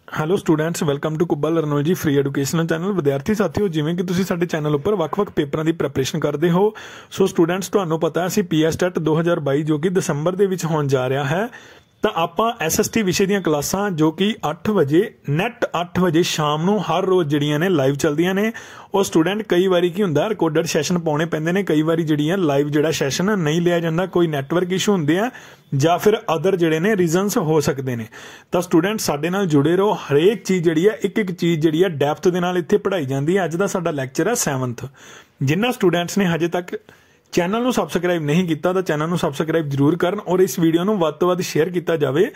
Hello students, welcome to ਕੁੱਬਾ ਲਰਨੋਲ ਜੀ free educational channel. ਵਿਦਿਆਰਥੀ ਸਾਥੀਓ, ਜਿਵੇਂ ਕਿ ਤੁਸੀਂ ਸਾਡੇ ਚੈਨਲ ਉੱਪਰ ਵੱਖ-ਵੱਖ ਪੇਪਰਾਂ ਦੀ ਪ੍ਰੈਪਰੇਸ਼ਨ ਕਰਦੇ ਹੋ, ਸੋ ਸਟੂਡੈਂਟਸ ਤੁਹਾਨੂੰ ਪਤਾ ਹੈ ਅਸੀਂ ਪੀਐਸਟੈਟ 2022 ਜੋ ਕਿ ਦਸੰਬਰ ਦੇ ਵਿੱਚ ਹੋਣ ਜਾ ਰਿਹਾ ਹੈ, ਤਾਂ ਆਪਾਂ ਐਸਐਸਟੀ ਵਿਸ਼ੇ ਦੀਆਂ ਕਲਾਸਾਂ ਜੋ ਕਿ 8 ਵਜੇ ਨੈਟ 8 ਵਜੇ ਸ਼ਾਮ ਨੂੰ ਹਰ ਰੋਜ਼ ਜਿਹੜੀਆਂ ਨੇ ਲਾਈਵ ਚੱਲਦੀਆਂ ਨੇ। ਉਹ ਸਟੂਡੈਂਟ ਕਈ ਵਾਰੀ ਕੀ ਹੁੰਦਾ ਰਿਕਾਰਡਡ ਸੈਸ਼ਨ ਪਾਉਣੇ ਪੈਂਦੇ ਨੇ, ਕਈ ਵਾਰੀ ਜਿਹੜੀਆਂ ਲਾਈਵ ਜਿਹੜਾ ਸੈਸ਼ਨ ਨਹੀਂ ਲਿਆ ਜਾਂਦਾ, ਕੋਈ ਨੈਟਵਰਕ ਇਸ਼ੂ ਹੁੰਦੇ ਆ ਜਾਂ ਫਿਰ ਅਦਰ ਜਿਹੜੇ ਨੇ ਰੀਜ਼ਨਸ ਹੋ ਸਕਦੇ ਨੇ। ਤਾਂ ਸਟੂਡੈਂਟ ਸਾਡੇ ਨਾਲ ਜੁੜੇ ਰਹੋ, ਹਰੇਕ ਚੀਜ਼ ਜਿਹੜੀ ਹੈ ਇੱਕ ਚੀਜ਼ ਜਿਹੜੀ ਹੈ ਡੈਪਥ ਦੇ ਨਾਲ ਇੱਥੇ ਪੜ੍ਹਾਈ ਜਾਂਦੀ ਹੈ। ਅੱਜ ਦਾ ਸਾਡਾ ਲੈਕਚਰ ਹੈ 7th। ਜਿਨ੍ਹਾਂ ਸਟੂਡੈਂਟਸ ਨੇ ਹਜੇ ਤੱਕ ਚੈਨਲ ਨੂੰ ਸਬਸਕ੍ਰਾਈਬ ਨਹੀਂ ਕੀਤਾ ਤਾਂ ਚੈਨਲ ਨੂੰ ਸਬਸਕ੍ਰਾਈਬ ਜ਼ਰੂਰ ਕਰਨ ਔਰ ਇਸ ਵੀਡੀਓ ਨੂੰ ਵੱਧ ਤੋਂ ਵੱਧ ਸ਼ੇਅਰ ਕੀਤਾ ਜਾਵੇ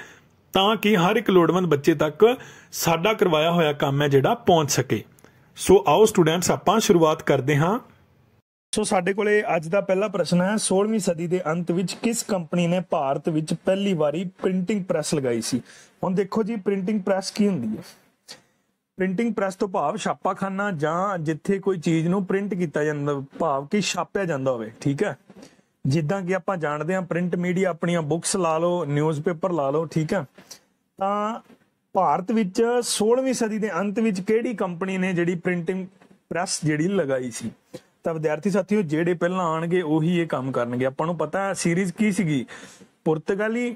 ਤਾਂ ਕਿ ਹਰ ਇੱਕ ਲੋੜਵੰਦ ਬੱਚੇ ਤੱਕ ਸਾਡਾ ਕਰਵਾਇਆ ਹੋਇਆ ਕੰਮ ਹੈ ਜਿਹੜਾ ਪਹੁੰਚ ਸਕੇ। ਸੋ ਆਓ ਸਟੂਡੈਂਟਸ ਆਪਾਂ ਸ਼ੁਰੂਆਤ ਕਰਦੇ ਹਾਂ। ਸੋ ਸਾਡੇ ਕੋਲੇ ਅੱਜ ਦਾ ਪਹਿਲਾ ਪ੍ਰਸ਼ਨ ਹੈ, 16ਵੀਂ ਸਦੀ ਦੇ ਅੰਤ ਵਿੱਚ ਕਿਸ ਕੰਪਨੀ ਨੇ ਭਾਰਤ ਵਿੱਚ ਪਹਿਲੀ ਵਾਰੀ ਪ੍ਰਿੰਟਿੰਗ ਪ੍ਰੈਸ ਲਗਾਈ ਸੀ? ਹੁਣ ਦੇਖੋ ਜੀ, ਪ੍ਰਿੰਟਿੰਗ ਪ੍ਰੈਸ ਕੀ ਹੁੰਦੀ ਹੈ? ਪ੍ਰਿੰਟਿੰਗ ਪ੍ਰੈਸ ਤੋਂ ਭਾਵ ਛਾਪਾਖਾਨਾ ਜਾਂ ਜਿੱਥੇ ਕੋਈ ਚੀਜ਼ ਨੂੰ ਪ੍ਰਿੰਟ ਕੀਤਾ ਜਾਂਦਾ, ਭਾਵ ਕਿ ਛਾਪਿਆ ਜਾਂਦਾ ਹੋਵੇ। ਠੀਕ ਹੈ, ਜਿੱਦਾਂ ਕਿ ਆਪਾਂ ਜਾਣਦੇ ਹਾਂ ਪ੍ਰਿੰਟ ਮੀਡੀਆ ਆਪਣੀਆਂ ਬੁੱਕਸ ਲਾ ਲਓ, ਨਿਊਜ਼ਪੇਪਰ ਲਾ ਲਓ। ਠੀਕ ਹੈ, ਤਾਂ ਭਾਰਤ ਵਿੱਚ 16ਵੀਂ ਸਦੀ ਦੇ ਅੰਤ ਵਿੱਚ ਕਿਹੜੀ ਕੰਪਨੀ ਨੇ ਜਿਹੜੀ ਪ੍ਰਿੰਟਿੰਗ ਪ੍ਰੈਸ ਜਿਹੜੀ ਲਗਾਈ ਸੀ? ਤਾਂ ਵਿਦਿਆਰਥੀ ਸਾਥੀਓ, ਜਿਹੜੇ ਪਹਿਲਾਂ ਆਣਗੇ ਉਹੀ ਇਹ ਕੰਮ ਕਰਨਗੇ। ਆਪਾਂ ਨੂੰ ਪਤਾ ਹੈ ਸੀਰੀਜ਼ ਕੀ ਸੀਗੀ, ਪੁਰਤਗਾਲੀ,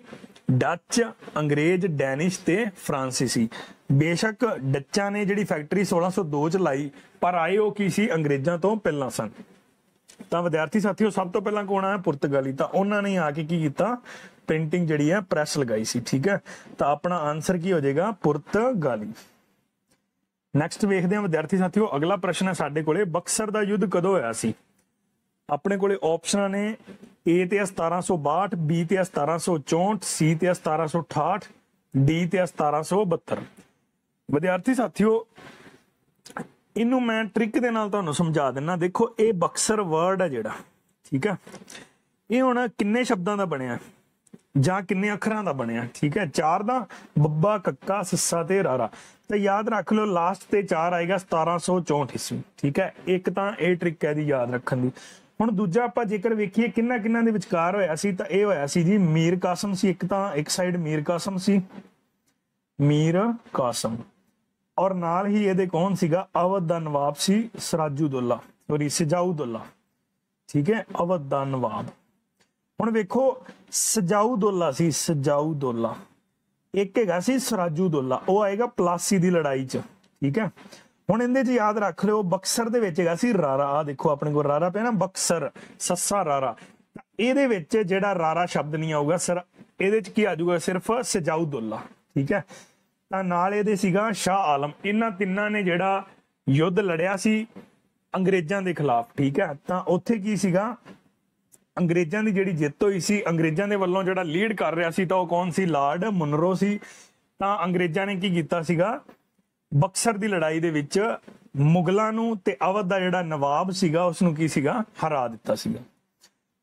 ਡੱਚ, ਅੰਗਰੇਜ਼, ਡੈਨਿਸ਼ ਤੇ ਫਰਾਂਸੀਸੀ। ਬੇਸ਼ੱਕ ਡੱਚਾਂ ਨੇ ਜਿਹੜੀ ਫੈਕਟਰੀ 1602 ਚ ਲਾਈ, ਪਰ ਆਏ ਉਹ ਕੀ ਸੀ, ਅੰਗਰੇਜ਼ਾਂ ਤੋਂ ਪਹਿਲਾਂ ਸਨ। ਤਾਂ ਵਿਦਿਆਰਥੀ ਸਾਥੀਓ, ਸਭ ਤੋਂ ਪਹਿਲਾਂ ਕੌਣ ਆਇਆ? ਪੁਰਤਗਾਲੀ। ਤਾਂ ਉਹਨਾਂ ਨੇ ਆ ਕੇ ਕੀ ਕੀਤਾ, ਪ੍ਰਿੰਟਿੰਗ ਜਿਹੜੀ ਹੈ ਪ੍ਰੈਸ ਲਗਾਈ ਸੀ। ਠੀਕ ਹੈ, ਤਾਂ ਆਪਣਾ ਆਨਸਰ ਕੀ ਹੋ ਜਾਏਗਾ, ਪੁਰਤਗਾਲੀ। ਨੈਕਸਟ ਵੇਖਦੇ ਹਾਂ ਵਿਦਿਆਰਥੀ ਸਾਥੀਓ, ਅਗਲਾ ਪ੍ਰਸ਼ਨ ਹੈ ਸਾਡੇ ਕੋਲੇ, ਬਕਸਰ ਦਾ ਯੁੱਧ ਕਦੋਂ ਹੋਇਆ ਸੀ? ਆਪਣੇ ਕੋਲੇ ਆਪਸ਼ਨਾਂ ਨੇ, ਏ ਤੇ 1762, ਬੀ ਤੇ 1764, ਸੀ ਤੇ 1768, ਡੀ ਤੇ 1772। ਵਿਦਿਆਰਥੀ ਸਾਥੀਓ, ਇਹਨੂੰ ਮੈਂ ਟ੍ਰਿਕ ਦੇ ਨਾਲ ਤੁਹਾਨੂੰ ਸਮਝਾ ਦਿੰਦਾ। ਦੇਖੋ, ਇਹ ਬਕਸਰ ਵਰਡ ਹੈ ਜਿਹੜਾ, ਠੀਕ ਹੈ, ਇਹ ਹੁਣ ਕਿੰਨੇ ਸ਼ਬਦਾਂ ਦਾ ਬਣਿਆ ਜਾਂ ਕਿੰਨੇ ਅੱਖਰਾਂ ਦਾ ਬਣਿਆ? ਠੀਕ ਹੈ, 4 ਦਾ, ਬੱਬਾ, ਕੱਕਾ, ਸੱਸਾ ਤੇ ਰਾਰਾ। ਤਾਂ ਯਾਦ ਰੱਖ ਲਓ, ਲਾਸਟ ਤੇ 4 ਆਏਗਾ 1764 ਈਸਵੀ। ਠੀਕ ਹੈ, ਇੱਕ ਤਾਂ ਇਹ ਟ੍ਰਿਕ ਹੈ ਦੀ ਯਾਦ ਰੱਖਣ ਦੀ। ਹੁਣ ਦੂਜਾ ਆਪਾਂ ਜੇਕਰ ਵੇਖੀਏ ਕਿੰਨਾ ਦੇ ਵਿਚਕਾਰ ਹੋਇਆ ਸੀ, ਤਾਂ ਇਹ ਹੋਇਆ ਸੀ ਜੀ ਮੀਰ ਕਾਸਮ ਸੀ। ਇੱਕ ਤਾਂ ਇੱਕ ਸਾਈਡ ਮੀਰ ਕਾਸਮ ਸੀ, ਮੀਰ ਕਾਸਮ, ਔਰ ਨਾਲ ਹੀ ਇਹਦੇ ਕੌਣ ਸੀਗਾ, ਅਵਧ ਦਾ ਨਵਾਬ ਸੀ ਸਰਾਜੂਦੋਲਾ, ਸੌਰੀ ਸਜਾਊਦੋਲਾ। ਠੀਕ ਹੈ, ਅਵਧ ਦਾ ਨਵਾਬ। ਹੁਣ ਵੇਖੋ, ਸਜਾਊਦੋਲਾ ਸੀ, ਸਜਾਊਦੋਲਾ। ਇੱਕ ਹੈਗਾ ਸੀ ਸਰਾਜੂਦੋਲਾ, ਉਹ ਆਏਗਾ ਪਲਾਸੀ ਦੀ ਲੜਾਈ ਚ। ਠੀਕ ਹੈ, ਹੁਣ ਇਹਦੇ ਚ ਯਾਦ ਰੱਖ ਲਿਓ, ਬਕਸਰ ਦੇ ਵਿੱਚ ਹੈਗਾ ਸੀ ਰਾਰਾ। ਆ ਦੇਖੋ ਆਪਣੇ ਕੋਲ ਰਾਰਾ ਪਿਆ ਨਾ, ਬਕਸਰ, ਸੱਸਾ ਰਾਰਾ। ਇਹਦੇ ਵਿੱਚ ਜਿਹੜਾ ਰਾਰਾ ਸ਼ਬਦ ਨਹੀਂ ਆਊਗਾ ਸਰ, ਇਹਦੇ ਚ ਕੀ ਆ ਜਾਊਗਾ, ਸਿਰਫ ਸਜਾਊਦੋਲਾ। ਠੀਕ ਹੈ, ਤਾਂ ਨਾਲ ਇਹਦੇ ਸੀਗਾ ਸ਼ਾਹ ਆਲਮ। ਇਹਨਾਂ ਤਿੰਨਾਂ ਨੇ ਜਿਹੜਾ ਯੁੱਧ ਲੜਿਆ ਸੀ ਅੰਗਰੇਜ਼ਾਂ ਦੇ ਖਿਲਾਫ। ਠੀਕ ਹੈ, ਤਾਂ ਉੱਥੇ ਕੀ ਸੀਗਾ, ਅੰਗਰੇਜ਼ਾਂ ਦੀ ਜਿਹੜੀ ਜਿੱਤ ਹੋਈ ਸੀ, ਅੰਗਰੇਜ਼ਾਂ ਦੇ ਵੱਲੋਂ ਜਿਹੜਾ ਲੀਡ ਕਰ ਰਿਹਾ ਸੀ ਤਾਂ ਉਹ ਕੌਣ ਸੀ, ਲਾਰਡ ਮੁਨਰੋ ਸੀ। ਤਾਂ ਅੰਗਰੇਜ਼ਾਂ ਨੇ ਕੀ ਕੀਤਾ ਸੀਗਾ, ਬਕਸਰ ਦੀ ਲੜਾਈ ਦੇ ਵਿੱਚ ਮੁਗਲਾਂ ਨੂੰ ਤੇ ਅਵਧ ਦਾ ਜਿਹੜਾ ਨਵਾਬ ਸੀਗਾ ਉਸਨੂੰ ਕੀ ਸੀਗਾ, ਹਰਾ ਦਿੱਤਾ ਸੀਗਾ।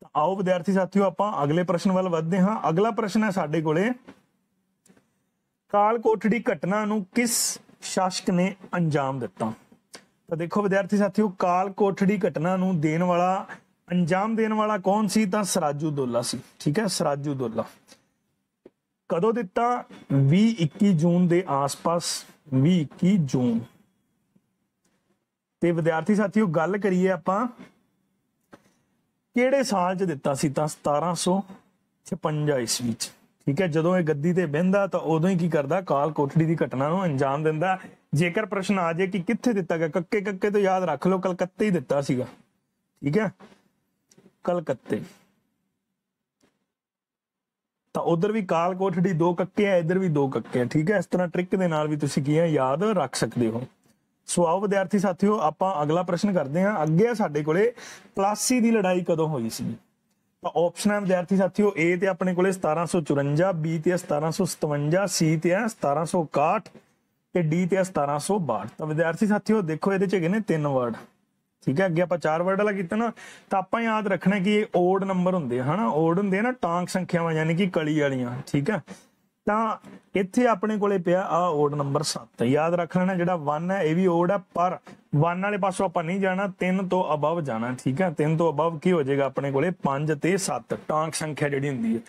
ਤਾਂ ਆਓ ਵਿਦਿਆਰਥੀ ਸਾਥੀਓ, ਆਪਾਂ ਅਗਲੇ ਪ੍ਰਸ਼ਨ ਵੱਲ ਵਧਦੇ ਹਾਂ। ਅਗਲਾ ਪ੍ਰਸ਼ਨ ਹੈ ਸਾਡੇ ਕੋਲੇ, ਕਾਲ ਕੋਠੜੀ ਘਟਨਾ ਨੂੰ ਕਿਸ ਸ਼ਾਸਕ ਨੇ ਅੰਜਾਮ ਦਿੱਤਾ? ਤਾਂ ਦੇਖੋ ਵਿਦਿਆਰਥੀ ਸਾਥੀਓ, ਕਾਲ ਕੋਠੜੀ ਘਟਨਾ ਨੂੰ ਅੰਜਾਮ ਦੇਣ ਵਾਲਾ ਕੌਣ ਸੀ? ਤਾਂ ਸਰਾਜੂਦੋਲਾ ਸੀ। ਠੀਕ ਹੈ, ਸਰਾਜੂਦੋਲਾ। ਕਦੋਂ ਦਿੱਤਾ? 20-21 ਜੂਨ ਦੇ ਆਸ-ਪਾਸ, 20-21 ਜੂਨ। ਤੇ ਵਿਦਿਆਰਥੀ ਸਾਥੀਓ, ਗੱਲ ਕਰੀਏ ਆਪਾਂ ਕਿਹੜੇ ਸਾਲ ਚ ਦਿੱਤਾ ਸੀ? ਤਾਂ 1756 ਈਸਵੀ ਚ। ਠੀਕ ਹੈ, ਜਦੋਂ ਇਹ ਗੱਦੀ ਤੇ ਬਹਿੰਦਾ ਤਾਂ ਉਦੋਂ ਹੀ ਕੀ ਕਰਦਾ, ਕਾਲ ਕੋਠੜੀ ਦੀ ਘਟਨਾ ਨੂੰ ਅੰਜਾਮ ਦਿੰਦਾ। ਜੇਕਰ ਪ੍ਰਸ਼ਨ ਆ ਜਾਏ ਕਿ ਕਿੱਥੇ ਦਿੱਤਾ ਗਿਆ, ਕੱਕੇ ਤੋਂ ਯਾਦ ਰੱਖ ਲਓ, ਕਲਕੱਤੇ ਹੀ ਦਿੱਤਾ ਸੀਗਾ। ਠੀਕ ਹੈ, ਕਲਕੱਤੇ। ਤਾਂ ਉਧਰ ਵੀ ਕਾਲ ਕੋਠੜੀ 2 ਕੱਕੇ ਆ, ਇੱਧਰ ਵੀ 2 ਕੱਕੇ ਆ। ਠੀਕ ਹੈ, ਇਸ ਤਰ੍ਹਾਂ ਟ੍ਰਿਕ ਦੇ ਨਾਲ ਵੀ ਤੁਸੀਂ ਕੀ ਹੈ ਯਾਦ ਰੱਖ ਸਕਦੇ ਹੋ। ਸੋ ਆਓ ਵਿਦਿਆਰਥੀ ਸਾਥੀਓ, ਆਪਾਂ ਅਗਲਾ ਪ੍ਰਸ਼ਨ ਕਰਦੇ ਹਾਂ। ਅੱਗੇ ਆ ਸਾਡੇ ਕੋਲੇ, ਪਲਾਸੀ ਦੀ ਲੜਾਈ ਕਦੋਂ ਹੋਈ ਸੀ? ਤਾਂ ਆਪਸ਼ਨ ਹੈ ਵਿਦਿਆਰਥੀ ਸਾਥੀਓ, ਏ ਤੇ ਆਪਣੇ ਕੋਲੇ 1754, ਬੀ ਤੇ 1757, ਸੀ ਤੇ 1761 ਤੇ ਡੀ ਤੇ 1762। ਤਾਂ ਵਿਦਿਆਰਥੀ ਸਾਥੀਓ ਦੇਖੋ, ਇਹਦੇ ਚ ਹੈਗੇ ਨੇ 3 ਵਰਡ। ਠੀਕ ਹੈ, ਅੱਗੇ ਆਪਾਂ 4 ਵਰਡ ਵਾਲਾ ਕੀਤਾ ਨਾ, ਤਾਂ ਆਪਾਂ ਯਾਦ ਰੱਖਣਾ ਕਿ ਇਹ ਓਡ ਨੰਬਰ ਹੁੰਦੇ ਆ, ਹਨਾ, ਓਡ ਹੁੰਦੇ ਆ ਨਾ, ਟਾਂਕ ਸੰਖਿਆਵਾਂ ਯਾਨੀ ਕਿ ਕਲੀ ਵਾਲੀਆਂ। ਠੀਕ ਹੈ, ਤਾਂ ਇੱਥੇ ਆਪਣੇ ਕੋਲੇ ਪਿਆ ਆ ਓਡ ਨੰਬਰ 7। ਯਾਦ ਰੱਖ ਲੈਣਾ, ਜਿਹੜਾ 1 ਹੈ ਇਹ ਵੀ ਓਡ ਹੈ, ਪਰ 1 ਵਾਲੇ ਪਾਸੋਂ ਆਪਾਂ ਨਹੀਂ ਜਾਣਾ, 3 ਤੋਂ ਅਬਵ ਜਾਣਾ। ਠੀਕ ਹੈ, 3 ਤੋਂ ਅਬਵ ਕੀ ਹੋ ਜਾਏਗਾ ਆਪਣੇ ਕੋਲੇ, 5 ਤੇ 7 ਟਾਂਕ ਸੰਖਿਆ ਜਿਹੜੀ ਹੁੰਦੀ ਹੈ।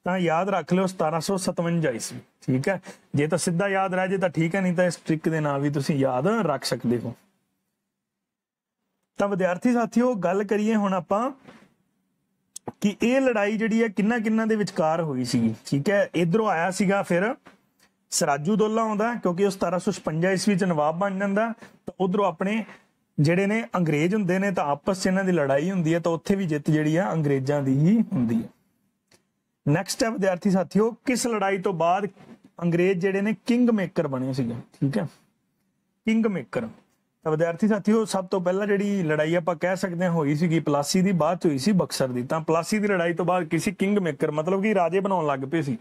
ਤਾਂ ਯਾਦ ਰੱਖ ਲਿਓ 1757 ਈਸवी। ठीक है, ਜੇ ਤਾਂ ਸਿੱਧਾ ਯਾਦ ਰਹਿ ਜੇ ਤਾਂ ਠੀਕ ਹੈ, ਨਹੀਂ ਤਾਂ ਇਸ ਟ੍ਰਿਕ ਦੇ ਨਾਲ ਵੀ ਤੁਸੀਂ ਯਾਦ ਰੱਖ ਸਕਦੇ ਹੋ। ਤਾਂ ਵਿਦਿਆਰਥੀ ਸਾਥੀਓ ਗੱਲ ਕਰੀਏ ਹੁਣ ਆਪਾਂ ਕਿ ਇਹ ਲੜਾਈ ਜਿਹੜੀ ਹੈ ਕਿੰਨਾ ਕਿੰਨਾ ਦੇ ਵਿਚਕਾਰ ਹੋਈ ਸੀਗੀ। ਠੀਕ ਹੈ, ਇਧਰੋਂ ਆਇਆ ਸੀਗਾ ਫਿਰ ਸਰਾਜੂਦੋਲਾ ਆਉਂਦਾ, ਕਿਉਂਕਿ ਉਹ 1756 ਈਸਵੀ ਚ ਨਵਾਬ ਬਣ ਜਾਂਦਾ। ਤਾਂ ਉਧਰੋਂ ਆਪਣੇ ਜਿਹੜੇ ਨੇ ਅੰਗਰੇਜ਼ ਹੁੰਦੇ ਨੇ, ਤਾਂ ਆਪਸ ਚ ਇਹਨਾਂ ਦੀ ਲੜਾਈ ਹੁੰਦੀ ਹੈ, ਤਾਂ ਉੱਥੇ ਵੀ ਜਿੱਤ ਜਿਹੜੀ ਆ ਅੰਗਰੇਜ਼ਾਂ ਦੀ ਹੀ ਹੁੰਦੀ ਹੈ। ਨੈਕਸਟ ਹੈ ਵਿਦਿਆਰਥੀ ਸਾਥੀਓ, ਕਿਸ ਲੜਾਈ ਤੋਂ ਬਾਅਦ ਅੰਗਰੇਜ਼ ਜਿਹੜੇ ਨੇ ਕਿੰਗ ਮੇਕਰ ਬਣੇ ਸੀਗੇ। ਠੀਕ ਹੈ, ਕਿੰਗ ਮੇਕਰ। ਤਾਂ ਵਿਦਿਆਰਥੀ ਸਾਥੀਓ ਸਭ ਤੋਂ ਪਹਿਲਾਂ ਜਿਹੜੀ ਲੜਾਈ ਆਪਾਂ ਕਹਿ ਸਕਦੇ ਹਾਂ ਹੋਈ ਸੀਗੀ ਪਲਾਸੀ ਦੀ, ਬਾਅਦ ਚ ਹੋਈ ਸੀ ਬਕਸਰ ਦੀ। ਤਾਂ ਪਲਾਸੀ ਦੀ ਲੜਾਈ ਤੋਂ ਬਾਅਦ ਕਿਸੇ ਕਿੰਗ ਮੇਕਰ ਮਤਲਬ ਕਿ ਰਾਜੇ ਬਣਾਉਣ ਲੱਗ ਪਏ ਸੀ।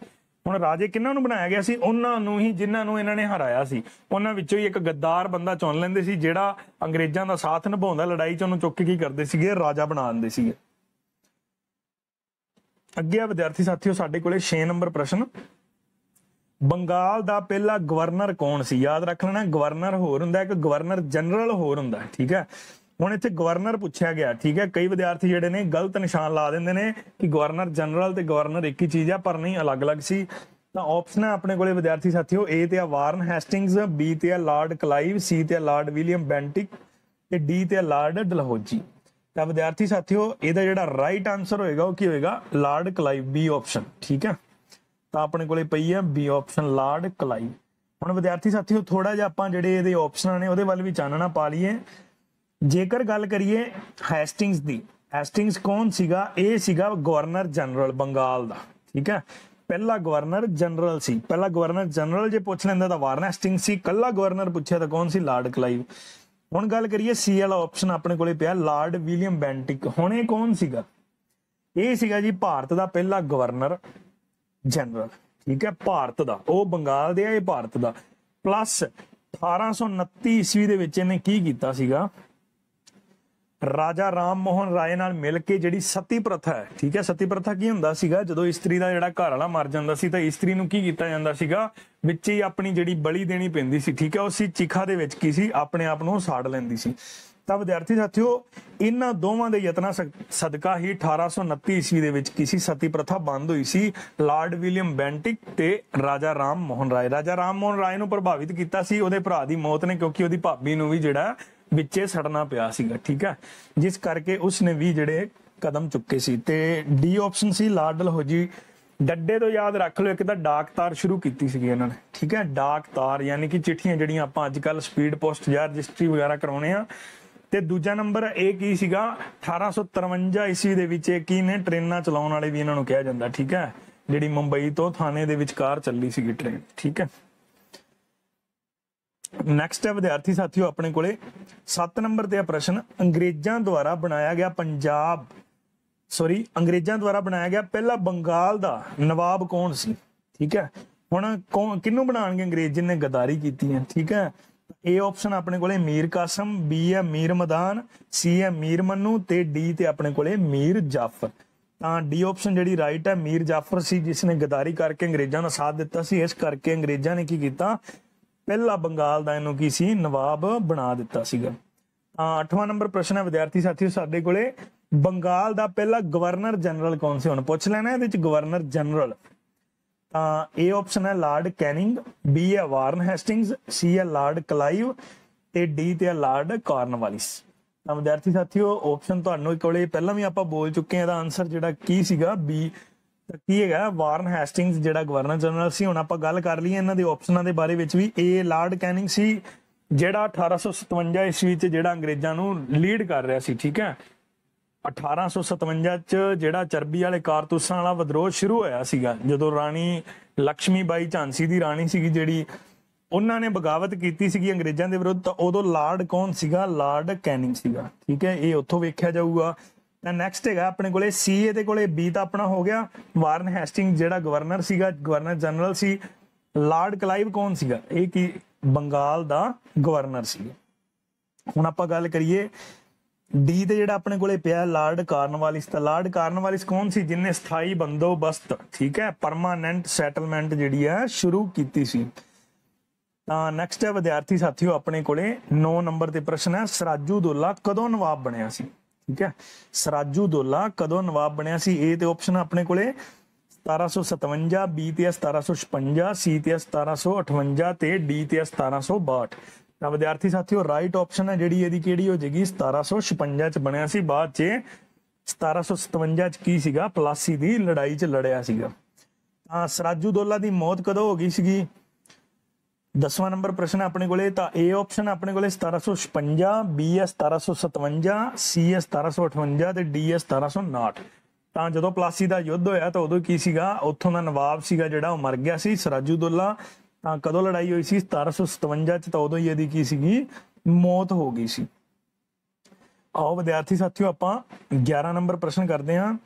ਹੁਣ ਰਾਜੇ ਕਿਹਨਾਂ ਨੂੰ ਬਣਾਇਆ ਗਿਆ ਸੀ? ਉਹਨਾਂ ਨੂੰ ਹੀ ਜਿਨ੍ਹਾਂ ਨੂੰ ਇਹਨਾਂ ਨੇ ਹਰਾਇਆ ਸੀ। ਉਹਨਾਂ ਵਿੱਚੋਂ ਹੀ ਇੱਕ ਗੱਦਾਰ ਬੰਦਾ ਚੁਣ ਲੈਂਦੇ ਸੀ, ਜਿਹੜਾ ਅੰਗਰੇਜ਼ਾਂ ਦਾ ਸਾਥ ਨਿਭਾਉਂਦਾ ਲੜਾਈ ਚ, ਉਹਨੂੰ ਚੁੱਕ ਕੇ ਕੀ ਕਰਦੇ ਸੀਗੇ? ਰਾਜਾ ਬਣਾ ਦਿੰਦੇ ਸੀਗੇ। ਅੱਗੇ ਆ ਵਿਦਿਆਰਥੀ ਸਾਥੀਓ ਸਾਡੇ ਕੋਲੇ 6 ਨੰਬਰ ਪ੍ਰਸ਼ਨ, ਬੰਗਾਲ ਦਾ ਪਹਿਲਾ ਗਵਰਨਰ ਕੌਣ ਸੀ? ਯਾਦ ਰੱਖ ਲੈਣਾ, ਗਵਰਨਰ ਹੋਰ ਹੁੰਦਾ, ਇੱਕ ਗਵਰਨਰ ਜਨਰਲ ਹੋਰ ਹੁੰਦਾ। ਠੀਕ ਹੈ, ਹੁਣ ਇੱਥੇ ਗਵਰਨਰ ਪੁੱਛਿਆ ਗਿਆ। ਠੀਕ ਹੈ, ਕਈ ਵਿਦਿਆਰਥੀ ਜਿਹੜੇ ਨੇ ਗਲਤ ਨਿਸ਼ਾਨ ਲਾ ਦਿੰਦੇ ਨੇ ਕਿ ਗਵਰਨਰ ਜਨਰਲ ਤੇ ਗਵਰਨਰ ਇੱਕ ਹੀ ਚੀਜ਼ ਆ, ਪਰ ਨਹੀਂ, ਅਲੱਗ-ਅਲੱਗ ਸੀ। ਤਾਂ ਆਪਸ਼ਨ ਹੈ ਆਪਣੇ ਕੋਲੇ ਵਿਦਿਆਰਥੀ ਸਾਥੀਓ, ਏ ਤੇ ਆ ਵਾਰਨ ਹੈਸਟਿੰਗਸ, ਬੀ ਤੇ ਆ ਲਾਰਡ ਕਲਾਈਵ, ਸੀ ਤੇ ਆ ਲਾਰਡ ਵਿਲੀਅਮ ਬੈਂਟਿਕ ਤੇ ਡੀ ਤੇ ਆ ਲਾਰਡ ਡਲਹੌਜੀ। ਤਾਂ ਵਿਦਿਆਰਥੀ ਸਾਥੀਓ ਇਹਦਾ ਜਿਹੜਾ ਰਾਈਟ ਆਨਸਰ ਹੋਏਗਾ ਉਹ ਕੀ ਹੋਏਗਾ? Lord Clive, B option. ਠੀਕ ਹੈ, ਤਾਂ ਆਪਣੇ ਕੋਲੇ ਪਈ ਹੈ ਬੀ ਆਪਸ਼ਨ, ਲਾਰਡ ਕਲਾਈਵ। ਹੁਣ ਵਿਦਿਆਰਥੀ ਸਾਥੀਓ ਥੋੜਾ ਜਿਹਾ ਆਪਾਂ ਜਿਹੜੇ ਇਹਦੇ ਆਪਸ਼ਨਾਂ ਨੇ ਉਹਦੇ ਵੱਲ ਵੀ ਚਾਨਣਾ ਪਾ ਲਈਏ। ਜੇਕਰ ਗੱਲ ਕਰੀਏ ਹੈਸਟਿੰਗਸ ਦੀ, ਹੈਸਟਿੰਗਸ ਕੌਣ ਸੀਗਾ? ਇਹ ਸੀਗਾ ਗਵਰਨਰ ਜਨਰਲ ਬੰਗਾਲ ਦਾ। ਠੀਕ ਹੈ, ਪਹਿਲਾ ਗਵਰਨਰ ਜਨਰਲ ਸੀ। ਪਹਿਲਾ ਗਵਰਨਰ ਜਨਰਲ ਜੇ ਪੁੱਛ ਲੈਂਦਾ ਤਾਂ ਵਾਰਨ ਹੈਸਟਿੰਗਸ ਸੀ, ਕੱਲਾ ਗਵਰਨਰ ਪੁੱਛਿਆ ਤਾਂ ਕੌਣ ਸੀ? Lord Clive. ਹੁਣ ਗੱਲ ਕਰੀਏ ਸੀ ਵਾਲਾ ਆਪਸ਼ਨ ਆਪਣੇ ਕੋਲੇ ਪਿਆ ਲਾਰਡ ਵਿਲੀਅਮ ਬੈਂਟਿਕ। ਹੁਣ ਇਹ ਕੌਣ ਸੀਗਾ? ਇਹ ਸੀਗਾ ਜੀ ਭਾਰਤ ਦਾ ਪਹਿਲਾ ਗਵਰਨਰ ਜਨਰਲ। ਠੀਕ ਹੈ, ਭਾਰਤ ਦਾ, ਉਹ ਬੰਗਾਲ ਦੇ ਆ, ਇਹ ਭਾਰਤ ਦਾ। ਪਲੱਸ 1829 ਈਸਵੀ ਦੇ ਵਿੱਚ ਇਹਨੇ ਕੀ ਕੀਤਾ ਸੀਗਾ? ਰਾਜਾ ਰਾਮ ਮੋਹਨ ਰਾਏ ਨਾਲ ਮਿਲ ਕੇ ਜਿਹੜੀ ਸਤੀ ਪ੍ਰਥਾ ਹੈ। ਠੀਕ ਹੈ, ਸਤੀ ਪ੍ਰਥਾ ਕੀ ਹੁੰਦਾ ਸੀਗਾ? ਜਦੋਂ ਇਸਤਰੀ ਦਾ ਜਿਹੜਾ ਘਰ ਵਾਲਾ ਮਰ ਜਾਂਦਾ ਸੀ ਤਾਂ ਇਸਤਰੀ ਨੂੰ ਕੀ ਕੀਤਾ ਜਾਂਦਾ ਸੀਗਾ? ਵਿੱਚ ਹੀ ਆਪਣੀ ਜਿਹੜੀ ਬਲੀ ਦੇਣੀ ਪੈਂਦੀ ਸੀ। ਠੀਕ ਹੈ, ਉਸੇ ਚਿਖਾ ਦੇ ਵਿੱਚ ਕੀ ਸੀ? ਆਪਣੇ ਆਪ ਨੂੰ ਸਾੜ ਲੈਂਦੀ ਸੀ। ਤਾਂ ਵਿਦਿਆਰਥੀ ਸਾਥੀਓ ਇਹਨਾਂ ਦੋਵਾਂ ਦੇ ਯਤਨਾਂ ਸਦਕਾ ਹੀ 1829 ਈਸਵੀ ਦੇ ਵਿੱਚ ਕਿਸੇ ਸਤੀ ਪ੍ਰਥਾ ਬੰਦ ਹੋਈ ਸੀ। ਲਾਰਡ ਵਿਲੀਅਮ ਬੈਂਟਿਕ ਤੇ ਰਾਜਾ ਰਾਮ ਮੋਹਨ ਰਾਏ। ਰਾਜਾ ਰਾਮ ਮੋਹਨ ਰਾਏ ਨੂੰ ਪ੍ਰਭਾਵਿਤ ਕੀਤਾ ਸੀ ਉਹਦੇ ਭਰਾ ਦੀ ਮੌਤ ਨੇ, ਕਿਉਂਕਿ ਉਹਦੀ ਭਾਬੀ ਨੂੰ ਵੀ ਜਿਹੜਾ ਵਿੱਚੇ ਸੜਨਾ ਪਿਆ ਸੀਗਾ। ਠੀਕ ਹੈ, ਜਿਸ ਕਰਕੇ ਉਸਨੇ ਵੀ ਜਿਹੜੇ ਕਦਮ ਚੁੱਕੇ ਸੀ। ਤੇ ਡੀ ਆਪਸ਼ਨ ਸੀ ਲਾਰਡ ਡਲਹੌਜੀ। ਡੱਡੇ ਤੋਂ ਯਾਦ ਰੱਖ ਲਓ, ਇੱਕ ਤਾਂ ਡਾਕ ਤਾਰ ਸ਼ੁਰੂ ਕੀਤੀ ਸੀਗੀ ਇਹਨਾਂ ਨੇ। ਠੀਕ ਹੈ, ਡਾਕ ਤਾਰ ਯਾਨੀ ਕਿ ਚਿੱਠੀਆਂ ਜਿਹੜੀਆਂ ਆਪਾਂ ਅੱਜ ਕੱਲ ਸਪੀਡ ਪੋਸਟ ਜਾਂ ਰਜਿਸਟਰੀ ਵਗੈਰਾ ਕਰਾਉਣੇ ਆ। ਤੇ ਦੂਜਾ ਨੰਬਰ ਇਹ ਕੀ ਸੀਗਾ? 1853 ਈਸਵੀ ਦੇ ਵਿੱਚ ਇਹ ਕੀ ਨੇ? ਟ੍ਰੇਨਾਂ ਚਲਾਉਣ ਵਾਲੇ ਵੀ ਇਹਨਾਂ ਨੂੰ ਕਿਹਾ ਜਾਂਦਾ। ਠੀਕ ਹੈ, ਜਿਹੜੀ ਮੁੰਬਈ ਤੋਂ ਥਾਣੇ ਦੇ ਵਿਚਕਾਰ ਚੱਲੀ ਸੀਗੀ ਟ੍ਰੇਨ। ਠੀਕ ਹੈ, ਨੈਕਸਟ ਹੈ ਵਿਦਿਆਰਥੀ ਸਾਥੀਓ ਆਪਣੇ ਕੋਲੇ 7 ਨੰਬਰ ਤੇ ਆ ਪ੍ਰਸ਼ਨ, ਅੰਗਰੇਜ਼ਾਂ ਦੁਆਰਾ ਬਣਾਇਆ ਗਿਆ ਅੰਗਰੇਜ਼ਾਂ ਦੁਆਰਾ ਬਣਾਇਆ ਗਿਆ ਪਹਿਲਾ ਬੰਗਾਲ ਦਾ ਨਵਾਬ ਕੌਣ ਸੀ? ਠੀਕ ਹੈ, ਹੁਣ ਕਿਹਨੂੰ ਬਣਾਉਣਗੇ ਅੰਗਰੇਜ਼? ਜਿਹਨੇ ਗਦਾਰੀ ਕੀਤੀ ਹੈ। ਠੀਕ ਹੈ, ए ऑप्शन अपने कोले मीर कासम, बी है मीर मदान, सी है मीर मन्नू ते डी ते अपने कोले मीर जाफर। ਤਾਂ ਡੀ ਆਪਸ਼ਨ ਜਿਹੜੀ ਰਾਈਟ ਹੈ, ਮੀਰ ਜਾਫਰ ਸੀ ਜਿਸਨੇ ਗਦਾਰੀ ਕਰਕੇ ਅੰਗਰੇਜ਼ਾਂ ਦਾ ਸਾਥ ਦਿੱਤਾ ਸੀ। ਇਸ ਕਰਕੇ ਅੰਗਰੇਜ਼ਾਂ ਨੇ ਕੀ ਕੀਤਾ? ਪਹਿਲਾ ਬੰਗਾਲ ਦਾ ਇਹਨੂੰ ਕੀ ਸੀ? ਨਵਾਬ ਬਣਾ ਦਿੱਤਾ ਸੀਗਾ। 8ਵਾਂ ਨੰਬਰ ਪ੍ਰਸ਼ਨ ਹੈ ਵਿਦਿਆਰਥੀ ਸਾਥੀਓ ਸਾਡੇ ਕੋਲੇ, ਬੰਗਾਲ ਦਾ ਪਹਿਲਾ ਗਵਰਨਰ ਜਨਰਲ ਕੌਣ ਸੀ? ਹੁਣ ਪੁੱਛ ਲੈਣਾ ਇਹਦੇ ਵਿੱਚ ਗਵਰਨਰ ਜਨਰਲ। ਤਾਂ ਇਹ ਆਪਸ਼ਨ ਹੈ ਲਾਰਡ ਕੈਨਿੰਗ, ਬੀ ਹੈ ਵਾਰਨ ਹੈਸਟਿੰਗਸ, ਸੀ ਹੈ ਲਾਰਡ ਕਲਾਈਵ ਤੇ ਡੀ ਤੇ ਹੈ ਲਾਰਡ ਕਾਰਨਵਾਲਿਸ। ਤਾਂ ਵਿਦਿਆਰਥੀ ਸਾਥੀਓ ਆਪਸ਼ਨ ਤੁਹਾਨੂੰ ਕੋਲੇ ਪਹਿਲਾਂ ਵੀ ਆਪਾਂ ਬੋਲ ਚੁੱਕੇ ਹਾਂ, ਇਹਦਾ ਆਨਸਰ ਜਿਹੜਾ ਕੀ ਸੀਗਾ ਬੀ ਕੀ ਹੈਗਾ? ਵਾਰਨ ਹੈਸਟਿੰਗਸ ਜਿਹੜਾ ਗਵਰਨਰ ਜਨਰਲ ਸੀ। ਹੁਣ ਆਪਾਂ ਗੱਲ ਕਰ ਲਈਏ ਇਹਨਾਂ ਦੇ ਆਪਸ਼ਨਾਂ ਦੇ ਬਾਰੇ ਵਿੱਚ ਵੀ। ਇਹ ਲਾਰਡ ਕੈਨਿੰਗ ਸੀ ਜਿਹੜਾ 1857 ਈਸਵੀ ਚ ਜਿਹੜਾ ਅੰਗਰੇਜ਼ਾਂ ਨੂੰ ਲੀਡ ਕਰ ਰਿਹਾ ਸੀ। ਠੀਕ ਹੈ, 1857 ਚ ਜਿਹੜਾ ਚਰਬੀ ਵਾਲੇ ਕਾਰਤੂਸਾਂ ਵਾਲਾ ਵਿਦਰੋਹ ਸ਼ੁਰੂ ਹੋਇਆ ਸੀਗਾ, ਜਦੋਂ ਰਾਣੀ ਲక్ష్ਮੀ ਬਾਈ ਝਾਂਸੀ ਦੀ ਰਾਣੀ ਸੀਗੀ ਜਿਹੜੀ, ਉਹਨਾਂ ਨੇ ਬਗਾਵਤ ਕੀਤੀ ਸੀਗੀ ਅੰਗਰੇਜ਼ਾਂ ਦੇ ਵਿਰੁੱਧ। ਤਾਂ ਉਦੋਂ ਲਾਰਡ ਕੌਣ ਸੀਗਾ? ਲਾਰਡ ਕੈਨਿੰਗ ਸੀਗਾ। ਠੀਕ ਹੈ, ਇਹ ਉੱਥੋਂ ਵੇਖਿਆ ਜਾਊਗਾ। ਤਾਂ ਨੈਕਸਟ ਹੈਗਾ ਆਪਣੇ ਕੋਲੇ ਸੀ, ਇਹਦੇ ਕੋਲੇ ਬੀ ਤਾਂ ਆਪਣਾ ਹੋ ਗਿਆ। ਵਾਰਨ ਹੈਸਟਿੰਗ ਜਿਹੜਾ ਗਵਰਨਰ ਸੀਗਾ, ਗਵਰਨਰ ਜਨਰਲ ਸੀ। ਲਾਰਡ ਕਲਾਈਵ ਕੌਣ ਸੀਗਾ? ਇਹ ਕੀ ਬੰਗਾਲ ਦਾ ਗਵਰਨਰ ਸੀਗਾ। ਹੁਣ ਆਪਾਂ ਗੱਲ ਕਰੀਏ ਡੀ ਤੇ ਜਿਹੜਾ ਆਪਣੇ ਕੋਲੇ ਪਿਆ ਲਾਰਡ ਕਾਰਨਵਾਲਿਸ। ਤਾਂ ਲਾਰਡ ਕਾਰਨਵਾਲਿਸ ਕੌਣ ਸੀ? ਜਿਨਨੇ ਸਥਾਈ ਬੰਦੋਬਸਤ, ਠੀਕ ਹੈ, ਪਰਮਾਨੈਂਟ ਸੈਟਲਮੈਂਟ ਜਿਹੜੀ ਹੈ ਸ਼ੁਰੂ ਕੀਤੀ ਸੀ। ਤਾਂ ਨੈਕਸਟ ਹੈ ਵਿਦਿਆਰਥੀ ਸਾਥੀਓ ਆਪਣੇ ਕੋਲੇ 9 ਨੰਬਰ ਤੇ ਪ੍ਰਸ਼ਨ ਹੈ, ਸਰਾਜੂਦੋਲਾ ਕਦੋਂ ਨਵਾਬ ਬਣਿਆ ਸੀ? ਠੀਕ ਹੈ, ਸਰਾਜੂਦੋਲਾ ਕਦੋਂ ਨਵਾਬ ਬਣਿਆ ਸੀ? ਇਹ ਤੇ ਆਪਸ਼ਨ ਆਪਣੇ ਕੋਲੇ 1757, B ਤੇ 1756, C ਤੇ 1758 ਤੇ D ਤੇ 1762। ਤਾਂ ਵਿਦਿਆਰਥੀ ਸਾਥੀਓ ਰਾਈਟ ਆਪਸ਼ਨ ਹੈ ਜਿਹੜੀ ਇਹਦੀ ਕਿਹੜੀ ਹੋ ਜਾਏਗੀ 1756 ਚ ਬਣਿਆ ਸੀ, ਬਾਅਦ ਚ 1757 ਚ ਕੀ ਸੀਗਾ ਪਲਾਸੀ ਦੀ ਲੜਾਈ ਚ ਲੜਿਆ ਸੀਗਾ। ਤਾਂ ਸਰਾਜੂਦੋਲਾ ਦੀ ਮੌਤ ਕਦੋਂ ਹੋ ਗਈ ਸੀਗੀ 10ਵਾਂ ਨੰਬਰ ਪ੍ਰਸ਼ਨ ਆਪਣੇ ਕੋਲੇ। ਤਾਂ A ਆਪਸ਼ਨ ਆਪਣੇ ਕੋਲੇ 1756, B ਹੈ 1757, C ਹੈ 1758 ਤੇ D ਹੈ 1759। ਤਾਂ ਜਦੋਂ ਪਲਾਸੀ ਦਾ ਯੁੱਧ ਹੋਇਆ ਤਾਂ ਉਦੋਂ ਕੀ ਸੀਗਾ ਉੱਥੋਂ ਦਾ ਨਵਾਬ ਸੀਗਾ ਜਿਹੜਾ ਉਹ ਮਰ ਗਿਆ ਸੀ ਸਰਾਜੂਦੋਲਾ। ਤਾਂ ਕਦੋਂ ਲੜਾਈ ਹੋਈ ਸੀ 1757 ਚ, ਤਾਂ ਉਦੋਂ ਹੀ ਇਹਦੀ ਕੀ ਸੀਗੀ ਮੌਤ ਹੋ ਗਈ ਸੀ। ਆਓ ਵਿਦਿਆਰਥੀ ਸਾਥੀਓ ਆਪਾਂ 11 ਨੰਬਰ ਪ੍ਰਸ਼ਨ ਕਰਦੇ ਹਾਂ।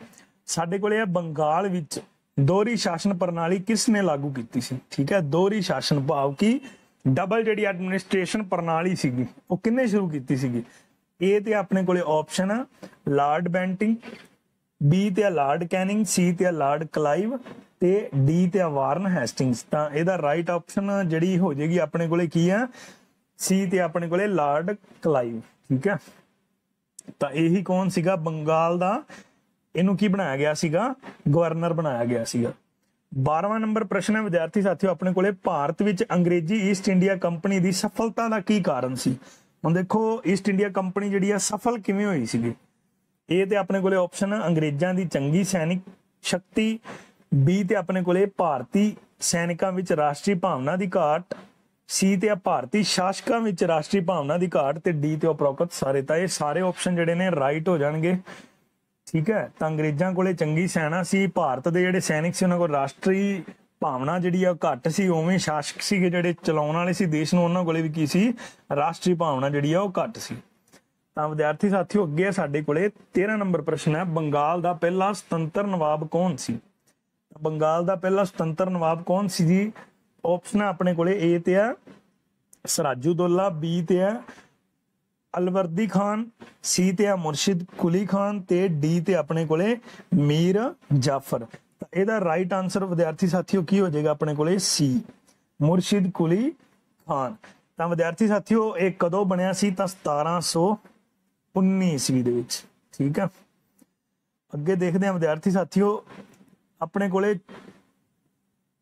ਸਾਡੇ ਕੋਲੇ ਬੰਗਾਲ ਵਿੱਚ ਦੋਹਰੀ ਸ਼ਾਸਨ ਪ੍ਰਣਾਲੀ ਕਿਸ ਨੇ ਲਾਗੂ ਕੀਤੀ ਸੀ। ਠੀਕ ਹੈ, ਦੋਹਰੀ ਸ਼ਾਸਨ ਭਾਵ ਕਿ ਡਬਲ ਜਿਹੜੀ ਐਡਮਿਨਿਸਟ੍ਰੇਸ਼ਨ ਪ੍ਰਣਾਲੀ ਸੀਗੀ ਉਹ ਕਿੰਨੇ ਸ਼ੁਰੂ ਕੀਤੀ ਸੀਗੀ। A ਤੇ ਆਪਣੇ ਕੋਲੇ ਆਪਸ਼ਨ ਲਾਰਡ ਬੈਂਟਿੰਗ, B ਤੇ ਲਾਰਡ ਕੈਨਿੰਗ, C ਤੇ ਲਾਰਡ ਕਲਾਈਵ ਤੇ D ਤੇ ਵਾਰਨ ਹੈਸਟਿੰਗਸ। ਤਾਂ ਇਹਦਾ ਰਾਈਟ ਆਪਸ਼ਨ ਜਿਹੜੀ ਹੋ ਜਾਏਗੀ ਆਪਣੇ ਕੋਲੇ ਕੀ ਆ C ਤੇ ਆਪਣੇ ਕੋਲੇ ਲਾਰਡ ਕਲਾਈਵ। ਠੀਕ ਹੈ, ਤਾਂ ਇਹੀ ਕੌਣ ਸੀਗਾ ਬੰਗਾਲ ਦਾ, ਇਹਨੂੰ ਕੀ ਬਣਾਇਆ ਗਿਆ ਸੀਗਾ ਗਵਰਨਰ ਬਣਾਇਆ ਗਿਆ ਸੀਗਾ। 12ਵਾਂ ਨੰਬਰ ਪ੍ਰਸ਼ਨ ਹੈ ਵਿਦਿਆਰਥੀ ਸਾਥੀਓ ਆਪਣੇ ਕੋਲੇ ਭਾਰਤ ਵਿੱਚ ਅੰਗਰੇਜ਼ੀ ਈਸਟ ਇੰਡੀਆ ਕੰਪਨੀ ਦੀ ਸਫਲਤਾ ਦਾ ਕੀ ਕਾਰਨ ਸੀ। ਹੁਣ ਦੇਖੋ ਈਸਟ ਇੰਡੀਆ ਕੰਪਨੀ ਜਿਹੜੀ ਆ ਸਫਲ ਕਿਵੇਂ ਹੋਈ ਸੀਗੀ। A ਤੇ ਆਪਣੇ ਕੋਲੇ ਆਪਸ਼ਨ ਅੰਗਰੇਜ਼ਾਂ ਦੀ ਚੰਗੀ ਸੈਨਿਕ ਸ਼ਕਤੀ, B ਤੇ ਆਪਣੇ ਕੋਲੇ ਭਾਰਤੀ ਸੈਨਿਕਾਂ ਵਿੱਚ ਰਾਸ਼ਟਰੀ ਭਾਵਨਾ ਦੀ ਘਾਟ, C ਤੇ ਭਾਰਤੀ ਸ਼ਾਸਕਾਂ ਵਿੱਚ ਰਾਸ਼ਟਰੀ ਭਾਵਨਾ ਦੀ ਘਾਟ ਤੇ D ਤੇ ਉਪਰੋਕਤ ਸਾਰੇ। ਤਾਂ ਇਹ ਸਾਰੇ ਆਪਸ਼ਨ ਜਿਹੜੇ ਨੇ ਰਾਈਟ ਹੋ ਜਾਣਗੇ। ਠੀਕ ਹੈ, ਤਾਂ ਅੰਗਰੇਜ਼ਾਂ ਕੋਲੇ ਚੰਗੀ ਸੈਨਾ ਸੀ, ਭਾਰਤ ਦੇ ਜਿਹੜੇ ਸੈਨਿਕ ਸੀ ਉਹਨਾਂ ਕੋਲ ਰਾਸ਼ਟਰੀ ਭਾਵਨਾ ਜਿਹੜੀ ਆ ਘੱਟ ਸੀ, ਉਵੇਂ ਸ਼ਾਸਕ ਸੀਗੇ ਜਿਹੜੇ ਚਲਾਉਣ ਵਾਲੇ ਸੀ ਦੇਸ਼ ਨੂੰ ਉਹਨਾਂ ਕੋਲੇ ਵੀ ਕੀ ਸੀ ਰਾਸ਼ਟਰੀ ਭਾਵਨਾ ਜਿਹੜੀ ਆ ਉਹ ਘੱਟ ਸੀ। ਤਾਂ ਵਿਦਿਆਰਥੀ ਸਾਥੀਓ ਅੱਗੇ ਆ ਸਾਡੇ ਕੋਲੇ 13 ਨੰਬਰ ਪ੍ਰਸ਼ਨ ਹੈ ਬੰਗਾਲ ਦਾ ਪਹਿਲਾ ਸੁਤੰਤਰ ਨਵਾਬ ਕੌਣ ਸੀ। ਬੰਗਾਲ ਦਾ ਪਹਿਲਾ ਸੁਤੰਤਰ ਨਵਾਬ ਕੌਣ ਸੀ ਜੀ। ਆਪਸ਼ਨ ਆਪਣੇ ਕੋਲੇ A ਤੇ ਆ ਸਰਾਜੂਦੋਲਾ, B ਤੇ ਆ ਅਲਵਰਦੀ ਖਾਨ, C ਤੇ ਆ ਮੁਰਸ਼ਿਦ ਕੁਲੀ ਖਾਨ ਤੇ D ਤੇ ਆਪਣੇ ਕੋਲੇ ਮੀਰ ਜਾਫਰ। ਤਾਂ ਇਹਦਾ ਰਾਈਟ ਆਨਸਰ ਵਿਦਿਆਰਥੀ ਸਾਥੀਓ ਕੀ ਹੋ ਜਾਏਗਾ ਆਪਣੇ ਕੋਲੇ C ਮੁਰਸ਼ਿਦ ਕੁਲੀ ਖਾਨ। ਤਾਂ ਵਿਦਿਆਰਥੀ ਸਾਥੀਓ ਇਹ ਕਦੋਂ ਬਣਿਆ ਸੀ ਤਾਂ 1719 ਈਸਵੀ ਦੇ ਵਿੱਚ। ਠੀਕ ਹੈ, ਅੱਗੇ ਦੇਖਦੇ ਹਾਂ ਵਿਦਿਆਰਥੀ ਸਾਥੀਓ ਆਪਣੇ ਕੋਲੇ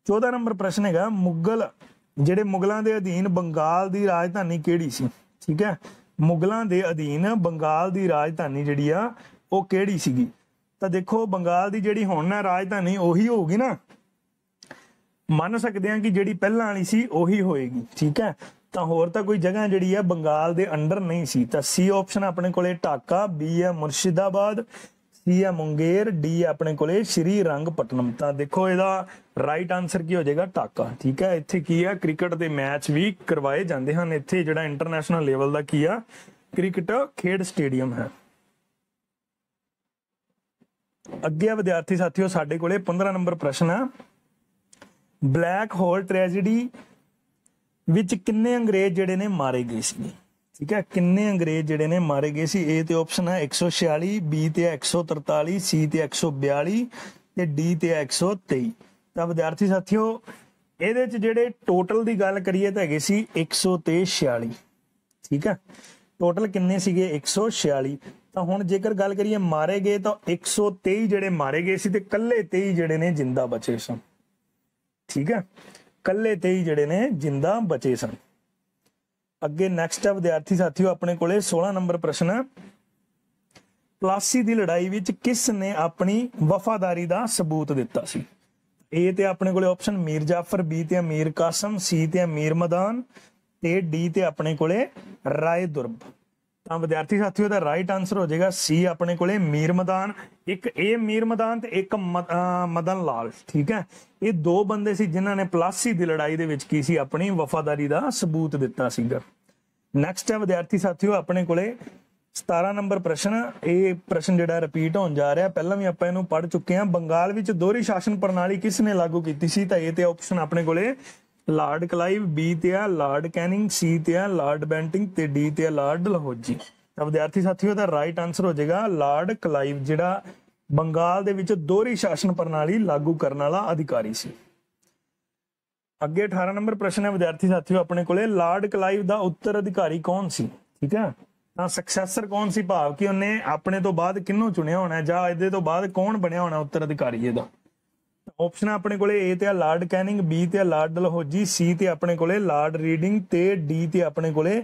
14 ਨੰਬਰ ਪ੍ਰਸ਼ਨ ਹੈਗਾ ਮੁਗਲ ਜਿਹੜੇ ਮੁਗਲਾਂ ਦੇ ਅਧੀਨ ਬੰਗਾਲ ਦੀ ਰਾਜਧਾਨੀ ਕਿਹੜੀ ਸੀ। ਠੀਕ ਹੈ, ਮੁਗਲਾਂ ਦੇ ਅਧੀਨ ਬੰਗਾਲ ਦੀ ਰਾਜਧਾਨੀ ਜਿਹੜੀ ਆ ਉਹ ਕਿਹੜੀ ਸੀਗੀ। ਤਾਂ ਦੇਖੋ ਬੰਗਾਲ ਦੀ ਜਿਹੜੀ ਹੁਣ ਨਾ ਰਾਜਧਾਨੀ ਉਹੀ ਹੋਊਗੀ ਨਾ, ਮੰਨ ਸਕਦੇ ਆ ਕਿ ਜਿਹੜੀ ਪਹਿਲਾਂ ਵਾਲੀ ਸੀ ਉਹੀ ਹੋਏਗੀ। ਠੀਕ ਹੈ, ਤਾਂ ਹੋਰ ਤਾਂ ਕੋਈ ਜਗ੍ਹਾ ਜਿਹੜੀ ਆ ਬੰਗਾਲ ਦੇ ਅੰਡਰ ਨਹੀਂ ਸੀ। ਤਾਂ C ਆਪਸ਼ਨ ਆਪਣੇ ਕੋਲੇ ਢਾਕਾ, B ਹੈ ਮੁਰਸ਼ਿਦਾਬਾਦ, C ਹੈ ਮੁੰਗੇਰ, D ਆਪਣੇ ਕੋਲੇ ਸ਼੍ਰੀ ਰੰਗਪਟਨਮ। ਤਾਂ ਦੇਖੋ ਇਹਦਾ ਰਾਈਟ ਆਨਸਰ ਕੀ ਹੋ ਜਾਏਗਾ ਢਾਕਾ। ਠੀਕ ਹੈ, ਇੱਥੇ ਕੀ ਆ ਕ੍ਰਿਕਟ ਦੇ ਮੈਚ ਵੀ ਕਰਵਾਏ ਜਾਂਦੇ ਹਨ। ਇੱਥੇ ਜਿਹੜਾ ਇੰਟਰਨੈਸ਼ਨਲ ਲੈਵਲ ਦਾ ਕੀ ਆ ਕ੍ਰਿਕਟ ਖੇਡ ਸਟੇਡੀਅਮ ਹੈ। ਅੱਗੇ ਵਿਦਿਆਰਥੀ ਸਾਥੀਓ ਸਾਡੇ ਕੋਲੇ 15 ਨੰਬਰ ਪ੍ਰਸ਼ਨ ਆ ਬਲੈਕ ਹੋਲ ਟ੍ਰੈਜੇਡੀ ਵਿੱਚ ਕਿੰਨੇ ਅੰਗਰੇਜ਼ ਜਿਹੜੇ ਨੇ ਮਾਰੇ ਗਏ ਸੀ। ਠੀਕ ਹੈ, ਕਿੰਨੇ ਅੰਗਰੇਜ਼ ਜਿਹੜੇ ਨੇ ਮਾਰੇ ਗਏ ਸੀ। A ਤੇ ਆਪਸ਼ਨ ਹੈ 146, B ਤੇ 143, C ਤੇ 142 ਤੇ D ਤੇ 123। ਤਾਂ ਵਿਦਿਆਰਥੀ ਸਾਥੀਓ ਇਹਦੇ ਚ ਜਿਹੜੇ ਟੋਟਲ ਦੀ ਗੱਲ ਕਰੀਏ ਤਾਂ ਹੈਗੇ ਸੀ 146। ਠੀਕ ਹੈ, ਟੋਟਲ ਕਿੰਨੇ ਸੀਗੇ 146। ਤਾਂ ਹੁਣ ਜੇਕਰ ਗੱਲ ਕਰੀਏ ਮਾਰੇ ਗਏ ਤਾਂ 123 ਜਿਹੜੇ ਮਾਰੇ ਗਏ ਸੀ ਤੇ ਕੱਲੇ 23 ਜਿਹੜੇ ਨੇ ਜਿੰਦਾ ਬਚੇ ਸਨ। ਠੀਕ ਹੈ, ਕੱਲੇ 23 ਜਿਹੜੇ ਨੇ ਜਿੰਦਾ ਬਚੇ ਸਨ। ਅੱਗੇ ਨੈਕਸਟ ਹੈ ਵਿਦਿਆਰਥੀ ਸਾਥੀਓ ਆਪਣੇ ਕੋਲੇ 16 ਨੰਬਰ ਪ੍ਰਸ਼ਨ ਹੈ ਪਲਾਸੀ ਦੀ ਲੜਾਈ ਵਿੱਚ ਕਿਸ ਨੇ ਆਪਣੀ ਵਫਾਦਾਰੀ ਦਾ ਸਬੂਤ ਦਿੱਤਾ ਸੀ। A ਤੇ ਆਪਣੇ ਕੋਲੇ ਆਪਸ਼ਨ ਮੀਰ ਜਾਫਰ, B ਤੇ ਮੀਰ ਕਾਸਮ, C ਤੇ ਮੀਰ ਮਦਾਨ ਤੇ D ਤੇ ਆਪਣੇ ਕੋਲੇ ਰਾਏ ਦੁਰਬ। ਤਾਂ ਵਿਦਿਆਰਥੀ ਸਾਥੀਓ ਦਾ ਰਾਈਟ ਆਨਸਰ ਹੋ ਜਾਏਗਾ C ਆਪਣੇ ਕੋਲੇ ਮੀਰ ਮਦਾਨ। ਇੱਕ ਇਹ ਮੀਰ ਮਦਾਨ ਤੇ ਇੱਕ ਮਦਨ ਲਾਲ। ਠੀਕ ਹੈ, ਇਹ ਦੋ ਬੰਦੇ ਸੀ ਜਿਨ੍ਹਾਂ ਨੇ ਪਲਾਸੀ ਦੀ ਲੜਾਈ ਦੇ ਵਿੱਚ ਕੀ ਸੀ ਆਪਣੀ ਵਫਾਦਾਰੀ ਦਾ ਸਬੂਤ ਦਿੱਤਾ ਸੀਗਾ। ਨੈਕਸਟ ਹੈ ਵਿਦਿਆਰਥੀ ਸਾਥੀਓ ਆਪਣੇ ਕੋਲੇ 17 ਨੰਬਰ ਪ੍ਰਸ਼ਨ। ਇਹ ਪ੍ਰਸ਼ਨ ਜਿਹੜਾ ਰਿਪੀਟ ਹੋਣ ਜਾ ਰਿਹਾ, ਪਹਿਲਾਂ ਵੀ ਆਪਾਂ ਇਹਨੂੰ ਪੜ੍ਹ ਚੁੱਕੇ ਹਾਂ। ਬੰਗਾਲ ਵਿੱਚ ਦੋਹਰੀ ਸ਼ਾਸਨ ਪ੍ਰਣਾਲੀ ਕਿਸ ਨੇ ਲਾਗੂ ਕੀਤੀ ਸੀ। ਤਾਂ A ਤੇ ਆਪਸ਼ਨ ਆਪਣੇ ਕੋਲੇ ਲਾਰਡ ਕਲਾਈਵ, B ਤੇ ਆ ਲਾਰਡ ਕੈਨਿੰਗ, C ਤੇ ਆ ਲਾਰਡ ਬੈਂਟਿੰਗ ਤੇ D ਤੇ ਆ ਲਾਰਡ ਡਲਹੌਜੀ। ਤਾਂ ਵਿਦਿਆਰਥੀ ਸਾਥੀਓ ਦਾ ਰਾਈਟ ਆਨਸਰ ਹੋ ਜਾਏਗਾ ਲਾਰਡ ਕਲਾਈਵ ਜਿਹੜਾ ਬੰਗਾਲ ਦੇ ਵਿੱਚ ਦੋਹਰੀ ਸ਼ਾਸਨ ਪ੍ਰਣਾਲੀ ਲਾਗੂ ਕਰਨ ਵਾਲਾ ਅਧਿਕਾਰੀ ਸੀ। ਅੱਗੇ 18 ਨੰਬਰ ਪ੍ਰਸ਼ਨ ਹੈ ਵਿਦਿਆਰਥੀ ਸਾਥੀਓ ਆਪਣੇ ਕੋਲੇ ਲਾਰਡ ਕਲਾਈਵ ਦਾ ਉੱਤਰ ਅਧਿਕਾਰੀ ਕੌਣ ਸੀ। ਠੀਕ ਹੈ, ਤਾਂ ਸਕਸੈਸਰ ਕੌਣ ਸੀ ਭਾਵ ਕਿ ਉਹਨੇ ਆਪਣੇ ਤੋਂ ਬਾਅਦ ਕਿਹਨੂੰ ਚੁਣਿਆ ਹੋਣਾ ਜਾਂ ਇਹਦੇ ਤੋਂ ਬਾਅਦ ਕੌਣ ਬਣਿਆ ਹੋਣਾ ਉੱਤਰ ਅਧਿਕਾਰੀ ਇਹਦਾ। ਆਪਸ਼ਨ ਆਪਣੇ ਕੋਲੇ A ਤੇ ਆ ਲਾਰਡ ਕੈਨਿੰਗ, B ਤੇ ਆ ਲਾਰਡ ਡਲਹੌਜੀ, C ਤੇ ਆਪਣੇ ਕੋਲੇ ਲਾਰਡ ਰੀਡਿੰਗ ਤੇ D ਤੇ ਆਪਣੇ ਕੋਲੇ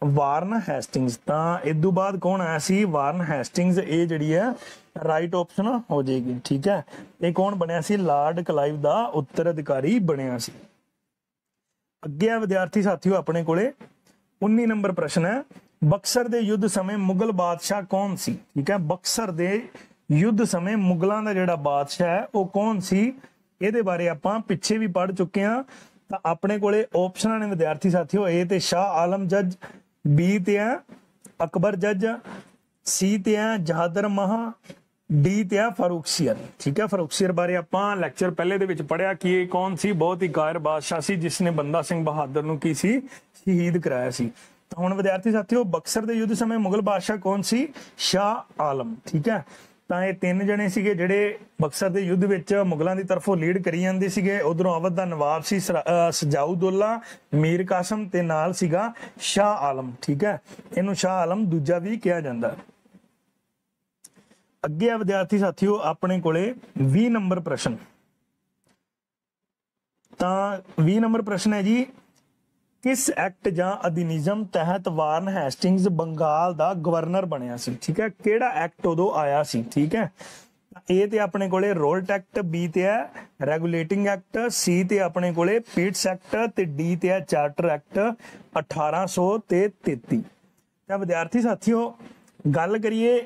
ਵਾਰਨ ਹੈਸਟਿੰਗਸ। ਤਾਂ ਇਦੋਂ ਬਾਅਦ ਕੌਣ ਆਇਆ ਸੀ? ਵਾਰਨ ਹੈਸਟਿੰਗਸ। ਇਹ ਜਿਹੜੀ ਹੈ ਰਾਈਟ ਆਪਸ਼ਨ ਹੋ ਜਾਏਗੀ। ਠੀਕ ਹੈ, ਇਹ ਕੌਣ ਬਣਿਆ ਸੀ? ਲਾਰਡ ਕਲਾਈਵ ਦਾ ਉੱਤਰਾਧਿਕਾਰੀ ਬਣਿਆ ਸੀ। ਅੱਗੇ ਆ ਵਿਦਿਆਰਥੀ ਸਾਥੀਓ ਆਪਣੇ ਕੋਲੇ 19 ਨੰਬਰ ਪ੍ਰਸ਼ਨ ਹੈ, ਬਕਸਰ ਦੇ ਯੁੱਧ ਸਮੇਂ ਮੁਗਲ ਬਾਦਸ਼ਾਹ ਕੌਣ ਸੀ? ਠੀਕ ਹੈ, ਬਕਸਰ ਦੇ ਯੁੱਧ ਸਮੇਂ ਮੁਗਲਾਂ ਦਾ ਜਿਹੜਾ ਬਾਦਸ਼ਾਹ ਹੈ ਉਹ ਕੌਣ ਸੀ? ਇਹਦੇ ਬਾਰੇ ਆਪਾਂ ਪਿੱਛੇ ਵੀ ਪੜ੍ਹ ਚੁੱਕੇ ਹਾਂ। ਤਾਂ ਆਪਣੇ ਕੋਲੇ ਆਪਸ਼ਨਾਂ ਨੇ ਵਿਦਿਆਰਥੀ ਸਾਥੀਓ, A ਤੇ ਸ਼ਾਹ ਆਲਮ ਜੱਜ, B ਤੇ ਆ ਅਕਬਰ ਜੱਜ, C ਤੇ ਆ ਜਹਾਦਰ ਮਹਾ, D ਤੇ ਆ ਫਾਰੂਕਸੀਅਰ। ਠੀਕ ਹੈ, ਫਾਰੂਕਸੀਅਰ ਬਾਰੇ ਆਪਾਂ ਲੈਕਚਰ ਪਹਿਲੇ ਦੇ ਵਿੱਚ ਪੜਿਆ ਕਿ ਇਹ ਕੌਣ ਸੀ? ਬਹੁਤ ਹੀ ਕਾਇਰ ਬਾਦਸ਼ਾਹ ਸੀ ਜਿਸ ਨੇ ਬੰਦਾ ਸਿੰਘ ਬਹਾਦਰ ਨੂੰ ਕੀ ਸੀ? ਸ਼ਹੀਦ ਕਰਾਇਆ ਸੀ। ਤਾਂ ਹੁਣ ਵਿਦਿਆਰਥੀ ਸਾਥੀਓ ਬਕਸਰ ਦੇ ਯੁੱਧ ਸਮੇਂ ਮੁਗਲ ਬਾਦਸ਼ਾਹ ਕੌਣ ਸੀ? ਸ਼ਾਹ ਆਲਮ। ਠੀਕ ਹੈ, ਤਾਂ ਇਹ ਤਿੰਨ ਜਣੇ ਸੀਗੇ ਜਿਹੜੇ ਬਕਸਰ ਦੇ ਯੁੱਧ ਵਿੱਚ ਮੁਗਲਾਂ ਦੀ ਤਰਫੋਂ ਲੀਡ ਕਰੀ ਜਾਂਦੇ ਸੀਗੇ। ਉਧਰੋਂ ਅਵਧ ਦਾ ਨਵਾਬ ਸੀ ਸਜਾਉਦੌਲਾ, ਮੀਰ ਕਾਸਮ ਤੇ ਨਾਲ ਸੀਗਾ ਸ਼ਾਹ ਆਲਮ। ਠੀਕ ਹੈ, ਇਹਨੂੰ ਸ਼ਾਹ ਆਲਮ ਦੂਜਾ ਵੀ ਕਿਹਾ ਜਾਂਦਾ। ਅੱਗੇ ਆ ਵਿਦਿਆਰਥੀ ਸਾਥੀਓ ਆਪਣੇ ਕੋਲੇ 20 ਨੰਬਰ ਪ੍ਰਸ਼ਨ। ਤਾਂ 20 ਨੰਬਰ ਪ੍ਰਸ਼ਨ ਹੈ ਜੀ, ਕਿਸ ਐਕਟ ਜਾਂ ਅਧਿਨਿਯਮ ਤਹਿਤ ਵਾਰਨ ਹੈਸਟਿੰਗਸ ਬੰਗਾਲ ਦਾ ਗਵਰਨਰ ਬਣਿਆ ਸੀ? ਠੀਕ ਹੈ, ਕਿਹੜਾ ਐਕਟ ਉਦੋਂ ਆਇਆ ਸੀ? ਠੀਕ ਹੈ, A ਤੇ ਆਪਣੇ ਕੋਲੇ ਰੋਲਟ ਐਕਟ, B ਤੇ ਹੈ ਰੈਗੂਲੇਟਿੰਗ ਐਕਟ, C ਤੇ ਆਪਣੇ ਕੋਲੇ ਪੀਟਸ ਐਕਟ ਤੇ D ਤੇ ਹੈ ਚਾਰਟਰ ਐਕਟ 1833। ਤਾਂ ਵਿਦਿਆਰਥੀ ਸਾਥੀਓ ਗੱਲ ਕਰੀਏ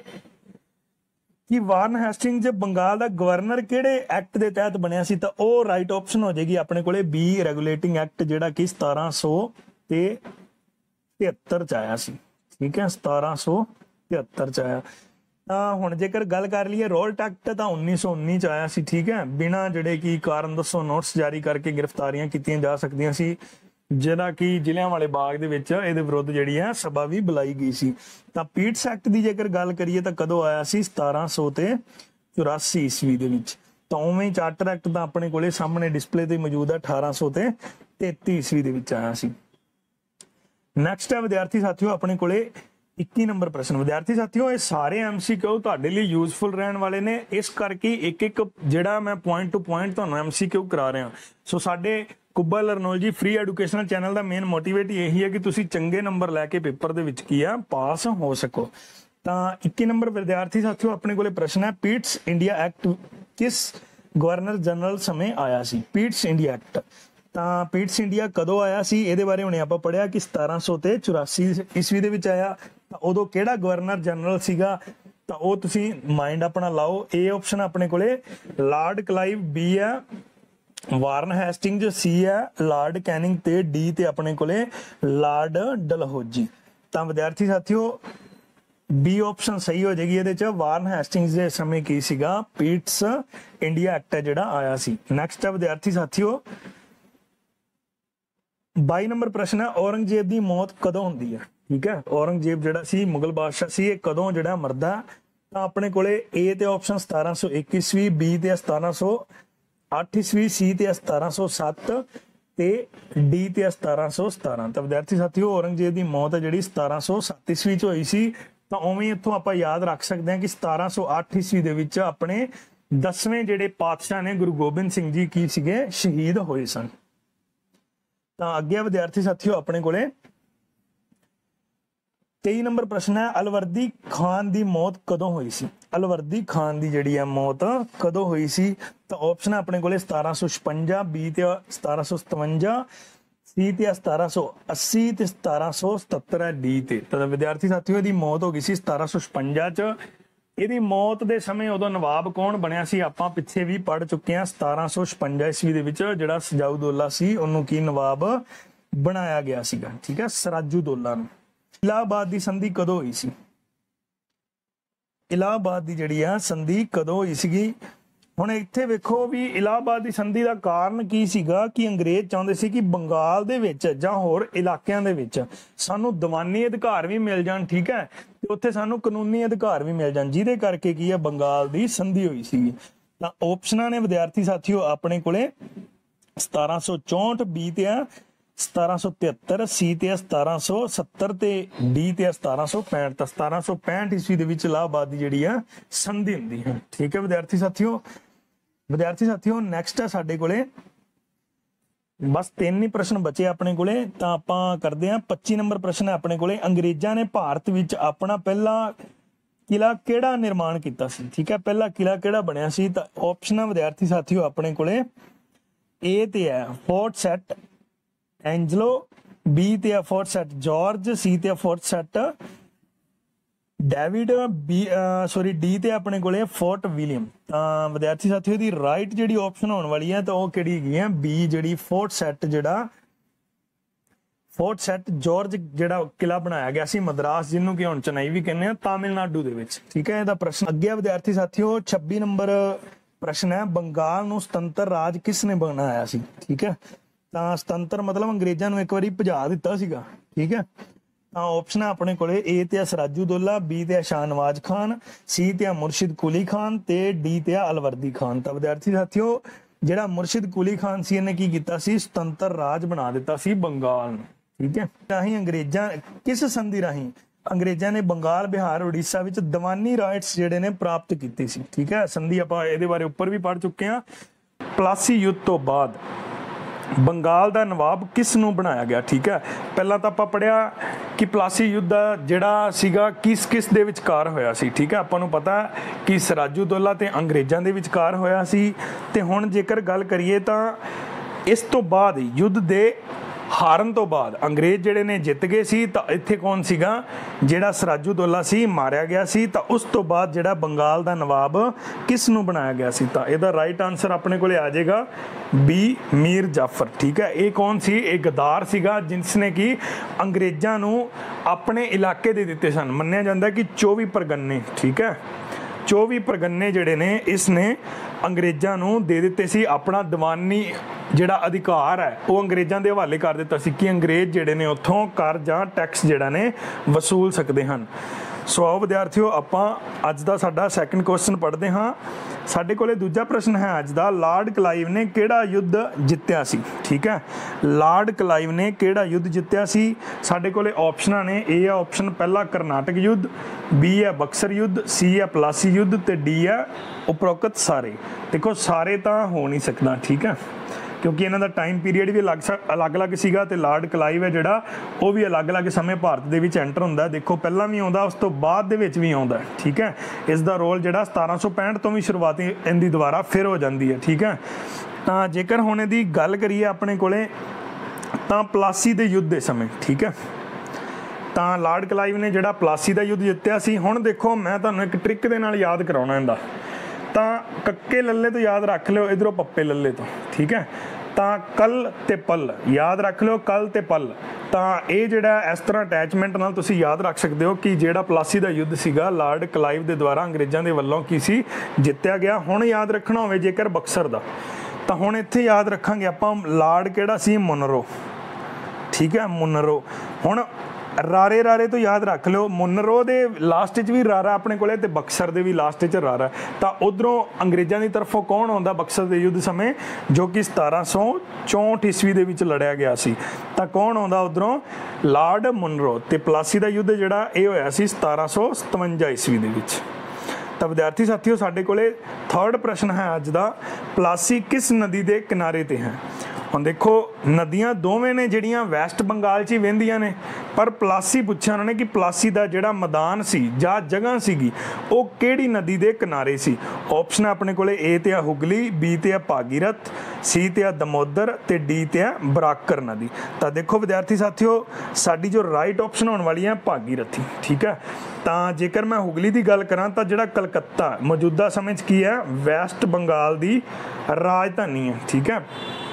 ਕਿ ਵਾਰਨ ਹੈਸਟਿੰਗਸ ਬੰਗਾਲ ਦਾ ਗਵਰਨਰ ਕਿਹੜੇ ਐਕਟ ਦੇ ਤਹਿਤ ਬਣਿਆ ਸੀ, ਤਾਂ ਉਹ ਰਾਈਟ ਆਪਸ਼ਨ ਹੋ ਜਾਏਗੀ ਆਪਣੇ ਕੋਲੇ B ਰੈਗੂਲੇਟਿੰਗ ਐਕਟ, ਜਿਹੜਾ ਕਿ 1773 ਚ ਆਇਆ ਸੀ। ਠੀਕ ਹੈ, 1773 ਚ ਆਇਆ। ਤਾਂ ਹੁਣ ਜੇਕਰ ਗੱਲ ਕਰ ਲਈਏ ਰੋਲਟ ਐਕਟ ਤਾਂ 1919 ਚ ਆਇਆ ਸੀ। ਠੀਕ ਹੈ, ਬਿਨਾਂ ਜਿਹੜੇ ਕਿ ਕਾਰਨ ਦੱਸੋ ਨੋਟਿਸ ਜਾਰੀ ਕਰਕੇ ਗ੍ਰਿਫਤਾਰੀਆਂ ਕੀਤੀਆਂ ਜਾ ਸਕਦੀਆਂ ਸੀ, ਜਿਹੜਾ ਕਿ ਜ਼ਿਲ੍ਹਿਆਂਵਾਲੇ ਬਾਗ ਦੇ ਵਿੱਚ ਇਹਦੇ ਵਿਰੁੱਧ ਜਿਹੜੀ ਹੈ ਸਭਾ ਵੀ ਬੁਲਾਈ ਗਈ ਸੀ। ਤਾਂ ਪੀਟਸ ਐਕਟ ਦੀ ਜੇਕਰ ਗੱਲ ਕਰੀਏ ਤਾਂ ਕਦੋਂ ਆਇਆ ਸੀ? 1784 ਈਸਵੀ ਦੇ ਵਿੱਚ। ਤਾਂ ਉਵੇਂ ਚਾਰਟਰ ਐਕਟ ਤਾਂ ਆਪਣੇ ਕੋਲੇ ਸਾਹਮਣੇ ਡਿਸਪਲੇ ਤੇ ਮੌਜੂਦ ਹੈ, 1833 ਈਸਵੀ ਦੇ ਵਿੱਚ ਆਇਆ ਸੀ। ਨੈਕਸਟ ਹੈ ਵਿਦਿਆਰਥੀ ਸਾਥੀਓ ਆਪਣੇ ਕੋਲੇ 21 ਨੰਬਰ ਪ੍ਰਸ਼ਨ। ਵਿਦਿਆਰਥੀ ਸਾਥੀਓ ਇਹ ਸਾਰੇ MCQ ਤੁਹਾਡੇ ਲਈ ਯੂਜ਼ਫੁਲ ਰਹਿਣ ਵਾਲੇ ਨੇ, ਇਸ ਕਰਕੇ ਇੱਕ ਇੱਕ ਜਿਹੜਾ ਮੈਂ ਪੁਆਇੰਟ ਟੂ ਪੁਆਇੰਟ ਤੁਹਾਨੂੰ MCQ ਕਰਾ ਰਿਹਾ। ਸੋ ਸਾਡੇ ਕੁੱਬਾ ਲਰਨੋਲ ਜੀ ਫ੍ਰੀ ਐਜੂਕੇਸ਼ਨਲ ਚੈਨਲ ਦਾ ਮੇਨ ਮੋਟੀਵੇਟ ਇਹੀ ਹੈ ਕਿ ਤੁਸੀਂ ਚੰਗੇ ਨੰਬਰ ਲੈ ਕੇ ਪੇਪਰ ਦੇ ਵਿੱਚ ਕੀ ਆ ਪਾਸ ਹੋ ਸਕੋ। ਤਾਂ 21 ਨੰਬਰ ਵਿਦਿਆਰਥੀ ਸਾਥੀਓ ਆਪਣੇ ਕੋਲੇ ਪ੍ਰਸ਼ਨ ਹੈ, ਪੀਟਸ ਇੰਡੀਆ ਐਕਟ ਕਿਸ ਗਵਰਨਰ ਜਨਰਲ ਸਮੇਂ ਆਇਆ ਸੀ? ਪੀਟਸ ਇੰਡੀਆ ਐਕਟ। ਤਾਂ ਪੀਟਸ ਇੰਡੀਆ ਕਦੋਂ ਆਇਆ ਸੀ? ਇਹਦੇ ਬਾਰੇ ਹੁਣੇ ਆਪਾਂ ਪੜਿਆ ਕਿ 1784 ਈਸਵੀ ਦੇ ਵਿੱਚ ਆਇਆ। ਤਾਂ ਉਦੋਂ ਕਿਹੜਾ ਗਵਰਨਰ ਜਨਰਲ ਸੀਗਾ? ਤਾਂ ਉਹ ਤੁਸੀਂ ਮਾਈਂਡ ਆਪਣਾ ਲਾਓ। A ਆਪਸ਼ਨ ਆਪਣੇ ਕੋਲੇ ਲਾਰਡ ਕਲਾਈਵ, B ਹੈ ਵਾਰਨ ਹੈਸਟਿੰਗਸ, C ਹੈ ਲਾਰਡ ਕੈਨਿੰਗ ਤੇ D ਤੇ ਆਪਣੇ ਕੋਲੇ ਲਾਰਡ ਡਲਹੌਜੀ। ਤਾਂ ਵਿਦਿਆਰਥੀ ਸਾਥੀਓ B ਆਪਸ਼ਨ ਸਹੀ ਹੋ ਜਾਏਗੀ ਇਹਦੇ ਚ। ਵਾਰਨ ਹੈਸਟਿੰਗਸ ਦੇ ਸਮੇਂ ਕੀ ਸੀਗਾ? ਪੀਟਸ ਇੰਡੀਆ ਐਕਟ ਹੈ ਜਿਹੜਾ ਆਇਆ ਸੀ। ਨੈਕਸਟ ਹੈ ਵਿਦਿਆਰਥੀ ਸਾਥੀਓ 22 ਨੰਬਰ ਪ੍ਰਸ਼ਨ ਹੈ, ਔਰੰਗਜ਼ੇਬ ਦੀ ਮੌਤ ਕਦੋਂ ਹੁੰਦੀ ਹੈ? ਠੀਕ ਹੈ, ਔਰੰਗਜ਼ੇਬ ਜਿਹੜਾ ਸੀ ਮੁਗਲ ਬਾਦਸ਼ਾਹ ਸੀ, ਇਹ ਕਦੋਂ ਜਿਹੜਾ ਮਰਦਾ? ਤਾਂ ਆਪਣੇ ਕੋਲੇ A ਤੇ ਆਪਸ਼ਨ 1701 ਈਸਵੀ, B ਤੇ 1708 ਈਸਵੀ, C ਤੇ 1707 ਤੇ D ਤੇ 1717। ਤਾਂ ਵਿਦਿਆਰਥੀ ਸਾਥੀਓ ਔਰੰਗਜ਼ੇਬ ਦੀ ਮੌਤ ਹੈ ਜਿਹੜੀ 1707 ਈਸਵੀ ਚ ਹੋਈ ਸੀ। ਤਾਂ ਉਵੇਂ ਇੱਥੋਂ ਆਪਾਂ ਯਾਦ ਰੱਖ ਸਕਦੇ ਹਾਂ ਕਿ 1708 ਈਸਵੀ ਦੇ ਵਿੱਚ ਆਪਣੇ 10ਵੇਂ ਜਿਹੜੇ ਪਾਤਸ਼ਾਹ ਨੇ ਗੁਰੂ ਗੋਬਿੰਦ ਸਿੰਘ ਜੀ ਕੀ ਸੀਗੇ? ਸ਼ਹੀਦ ਹੋਏ ਸਨ। ਤਾਂ ਅੱਗੇ ਵਿਦਿਆਰਥੀ ਸਾਥੀਓ ਆਪਣੇ ਕੋਲੇ 23 ਨੰਬਰ ਪ੍ਰਸ਼ਨ ਹੈ, ਅਲਵਰਦੀ ਖਾਨ ਦੀ ਮੌਤ ਕਦੋਂ ਹੋਈ ਸੀ? ਅਲਵਰਦੀ ਖਾਨ ਦੀ ਜਿਹੜੀ ਹੈ ਮੌਤ ਕਦੋਂ ਹੋਈ ਸੀ? ਤਾਂ ਆਪਸ਼ਨ ਆਪਣੇ ਕੋਲੇ 1756, B ਤੇ 1757, C ਤੇ 1780 ਤੇ 1777 ਹੈ D ਤੇ। ਤਾਂ ਵਿਦਿਆਰਥੀ ਸਾਥੀਓ ਇਹਦੀ ਮੌਤ ਹੋ ਗਈ ਸੀ 1756 ਚ। ਇਹਦੀ ਮੌਤ ਦੇ ਸਮੇਂ ਉਦੋਂ ਨਵਾਬ ਕੌਣ ਬਣਿਆ ਸੀ ਆਪਾਂ ਪਿੱਛੇ ਵੀ ਪੜ ਚੁੱਕੇ ਹਾਂ। 1756 ਈਸਵੀ ਦੇ ਵਿੱਚ ਜਿਹੜਾ ਸਜਾਉਦੌਲਾ ਸੀ ਉਹਨੂੰ ਕੀ ਨਵਾਬ ਬਣਾਇਆ ਗਿਆ ਸੀਗਾ। ਠੀਕ ਹੈ, ਸਰਾਜੂਦੌਲਾ ਨੂੰ। ਇਲਾਹਾਬਾਦ ਦੀ ਸੰਧੀ ਕਦੋਂ ਹੋਈ ਸੀ? ਇਲਾਹਾਬਾਦ ਦੀ ਜਿਹੜੀ ਆ ਸੰਧੀ ਕਦੋਂ ਹੋਈ ਸੀਗੀ? ਹੁਣ ਇੱਥੇ ਵੇਖੋ ਵੀ ਇਲਾਹਾਬਾਦ ਦੀ ਸੰਧੀ ਦਾ ਕਾਰਨ ਕੀ ਸੀਗਾ ਕਿ ਅੰਗਰੇਜ਼ ਚਾਹੁੰਦੇ ਸੀ ਕਿ ਬੰਗਾਲ ਦੇ ਵਿੱਚ ਜਾਂ ਹੋਰ ਇਲਾਕਿਆਂ ਦੇ ਵਿੱਚ ਸਾਨੂੰ ਦੀਵਾਨੀ ਅਧਿਕਾਰ ਵੀ ਮਿਲ ਜਾਣ। ਠੀਕ ਹੈ, ਤੇ ਉੱਥੇ ਸਾਨੂੰ ਕਾਨੂੰਨੀ ਅਧਿਕਾਰ ਵੀ ਮਿਲ ਜਾਣ, ਜਿਹਦੇ ਕਰਕੇ ਕੀ ਹੈ ਬੰਗਾਲ ਦੀ ਸੰਧੀ ਹੋਈ ਸੀ। ਤਾਂ ਆਪਸ਼ਨਾਂ ਨੇ ਵਿਦਿਆਰਥੀ ਸਾਥੀਓ ਆਪਣੇ ਕੋਲੇ 1764, B ਤੇ ਆ 1773, C ਤੇ 1770 ਤੇ D ਤੇ 1765। ਤਾਂ 1765 ਈਸਵੀ ਦੇ ਵਿੱਚ ਇਲਾਹਾਬਾਦ ਦੀ ਜਿਹੜੀ ਆ ਸੰਧੀ ਹੁੰਦੀ ਹੈ। ਠੀਕ ਹੈ ਵਿਦਿਆਰਥੀ ਸਾਥੀਓ, विद्यार्थी साथियों नैक्सट है साडे कोले बस 3 ही प्रश्न बचे अपने कोले, तां आपां करदे हां। 25 नंबर प्रश्न है अपने कोले, अंग्रेजां ने भारत विच अपना पहला किला केड़ा निर्माण कीता सी? ठीक है, पहला किला केड़ा बनिया सी? तां ऑप्शन है विद्यार्थी साथियों अपने कोले ए ते है फोर्ट सेट एंजलो, बी ते है फोर्ट सेट जॉर्ज, सी ते है फोर्ट सेट डेविड, डी ते अपने कोले फोर्ट विलियम। विद्यार्थी साथियों दी राइट जिहड़ी ऑप्शन होने वाली है तो वो किहड़ी हैगी है? बी जिहड़ी फोर्ट सेट जिहड़ा फोर्ट सेट जॉर्ज जिहड़ा किला बनाया गया सी मद्रास, जिन्हों कि हुण चेन्नई भी कहने तमिलनाडु दे विच। ठीक है, इहदा प्रश्न अगे विद्यार्थी साथियों 26 नंबर प्रश्न है, बंगाल नूं सुतंत्र राज किसने बनाया सी? ठीक है, तां सुतंत्र मतलब अंग्रेजां नूं एक वारी भजा दित्ता सीगा। ठीक है, ऑप्शन है अपने कोले ए ते सिराजुद्दौला, बी ते शाहनवाज खान, सी ते मुर्शिद कुली खान ते डी ते अलवर्दी खान। तो विद्यार्थी साथियों जिहड़ा मुर्शिद कुली खान सी इहने की कीता सी? सुतंत्र राज बना दिता सी बंगाल नूं। ठीक है, राही अंग्रेजां किस संधि राही अंग्रेजां ने बंगाल बिहार उड़ीसा विच दीवानी राइट्स जिहड़े ने प्राप्त कीती सी? ठीक है, संधि आपां इहदे बारे उपर भी पढ़ चुके हैं। प्लासी युद्ध तो बाद बंगाल का नवाब किस नूं बनाया गया? ठीक है, पहला तो आपां पढ़िया कि प्लासी युद्ध जिहड़ा सीगा किस किस दे विचकार होया सी। ठीक है, आपां नूं पता कि सिराजुद्दौला ते अंग्रेजां दे विचकार होया सी। ते हुण जेकर गल करिए तां इस तो बाद युद्ध दे हारन तो बाद अंग्रेज जिहड़े ने जित गए सी, तां इत्थे कौन सीगा? जिहड़ा सिराजुद्दौला सी मारिया गया सी। तां उस तो बाद जिहड़ा बंगाल दा नवाब किस नूं बनाया गया सी? तां इहदा राइट आंसर अपने कोले आ जाएगा बी मीर जाफर। ठीक है, ये कौन सी? एक गद्दार सीगा जिसने कि अंग्रेजां नूं अपने इलाके दे दिते सन। मन्निया जांदा कि 24 परगन्ने, ठीक है, 24 परगन्ने जिहड़े ने इसने अंग्रेजां नूं दे दिते सी। अपना दीवानी जिहड़ा अधिकार है वो अंग्रेजां दे हवाले कर दिता सी कि अंग्रेज जिहड़े ने उत्थों कर जां टैक्स जिहड़ा ने वसूल सकते हैं। सो आओ विद्यार्थियों आपां अज दा साडा सैकंड क्वेश्चन पढ़ते हाँ। साडे कोले दूजा प्रश्न है अज दा, लॉर्ड क्लाइव ने किहड़ा युद्ध जित्तिया सी? ठीक है, लॉर्ड क्लाइव ने किहड़ा युद्ध जित्तिया सी? साडे कोले ऑप्शनां ने, ए है ऑप्शन पहला करनाटक युद्ध, बी है बक्सर युद्ध, सी है प्लासी युद्ध ते डी है उपरोक्त सारे। देखो सारे तो हो नहीं सकता, ठीक है, क्योंकि इन्हों का टाइम पीरीयड भी अलग अलग सीगा ते लॉर्ड क्लाइव है जिहड़ा वो भी अलग अलग समय भारत दे विच एंटर हुंदा। देखो पहला भी आउंदा, उस तो बाद दे विच भी आउंदा। ठीक है, इसका रोल जिहड़ा 1765 तो भी शुरुआती इहदी दोबारा फिर हो जाती है। ठीक है, तो जेकर हुण इहदी गल करिए अपने कोले तां प्लासी दे युद्ध दे समय, ठीक है, तो लॉर्ड क्लाइव ने जिहड़ा प्लासी का युद्ध जित्तिया सी। हुण देखो मैं तुहानूं एक ट्रिक दे नाल याद कराउणा इहदा, तां कक्के लल्ले तो याद रख लिओ, इधरों पप्पे लल्ले तो। ठीक है, तां कल ते पल याद रख लिओ, कल ते पल। तां ये जिहड़ा इस तरह अटैचमेंट नाल तुसीं याद रख सकते हो कि जिहड़ा प्लासी का युद्ध सीगा लॉर्ड क्लाइव दे द्वारा अंग्रेज़ां दे वल्लों की सी जित्तिया गया। हुण याद रखना होवे जेकर बक्सर दा, तां हुण इत्थे याद रखांगे आपां लॉर्ड किहड़ा सी? मुनरो। ठीक है, मुनरो। हुण रारे रारे तो याद रख लो, मुनरो दे लास्ट च भी रारा अपने कोले ते बक्सर दे भी लास्ट च रारा। तो उधरों अंग्रेज़ों की तरफों कौन आउंदा बक्सर दे युद्ध समय, जो कि 1764 ईस्वी दे विच लड़िया गया सी। तो कौन आउंदा उधरों? Lord Munro. ते प्लासी का युद्ध जिहड़ा ये होया सी 1757 ईस्वी दे विच। तो विद्यार्थी साथियों साडे कोले थर्ड प्रश्न है अज दा, प्लासी किस नदी के किनारे ते है? हुण देखो नदियां दोवें ने जिहड़ियां वैस्ट बंगाल च ही वहिंदियां ने, पर प्लासी पुछया उन्होंने कि प्लासी का जिहड़ा मैदान सी जां जगह सीगी वो किहड़ी नदी के किनारे सी? ऑप्शन अपने कोले ए ते हुगली, बी ते भागीरथ, सी ते दमोदर ते डी ते बराकर नदी। तो देखो विद्यार्थी साथियों साडी जो राइट ऑप्शन होने वाली है भागीरथी। ठीक है, तो जेकर मैं हुगली की गल करा तो जिहड़ा कलकत्ता मौजूदा समय की है वैस्ट बंगाल की राजधानी है। ठीक है,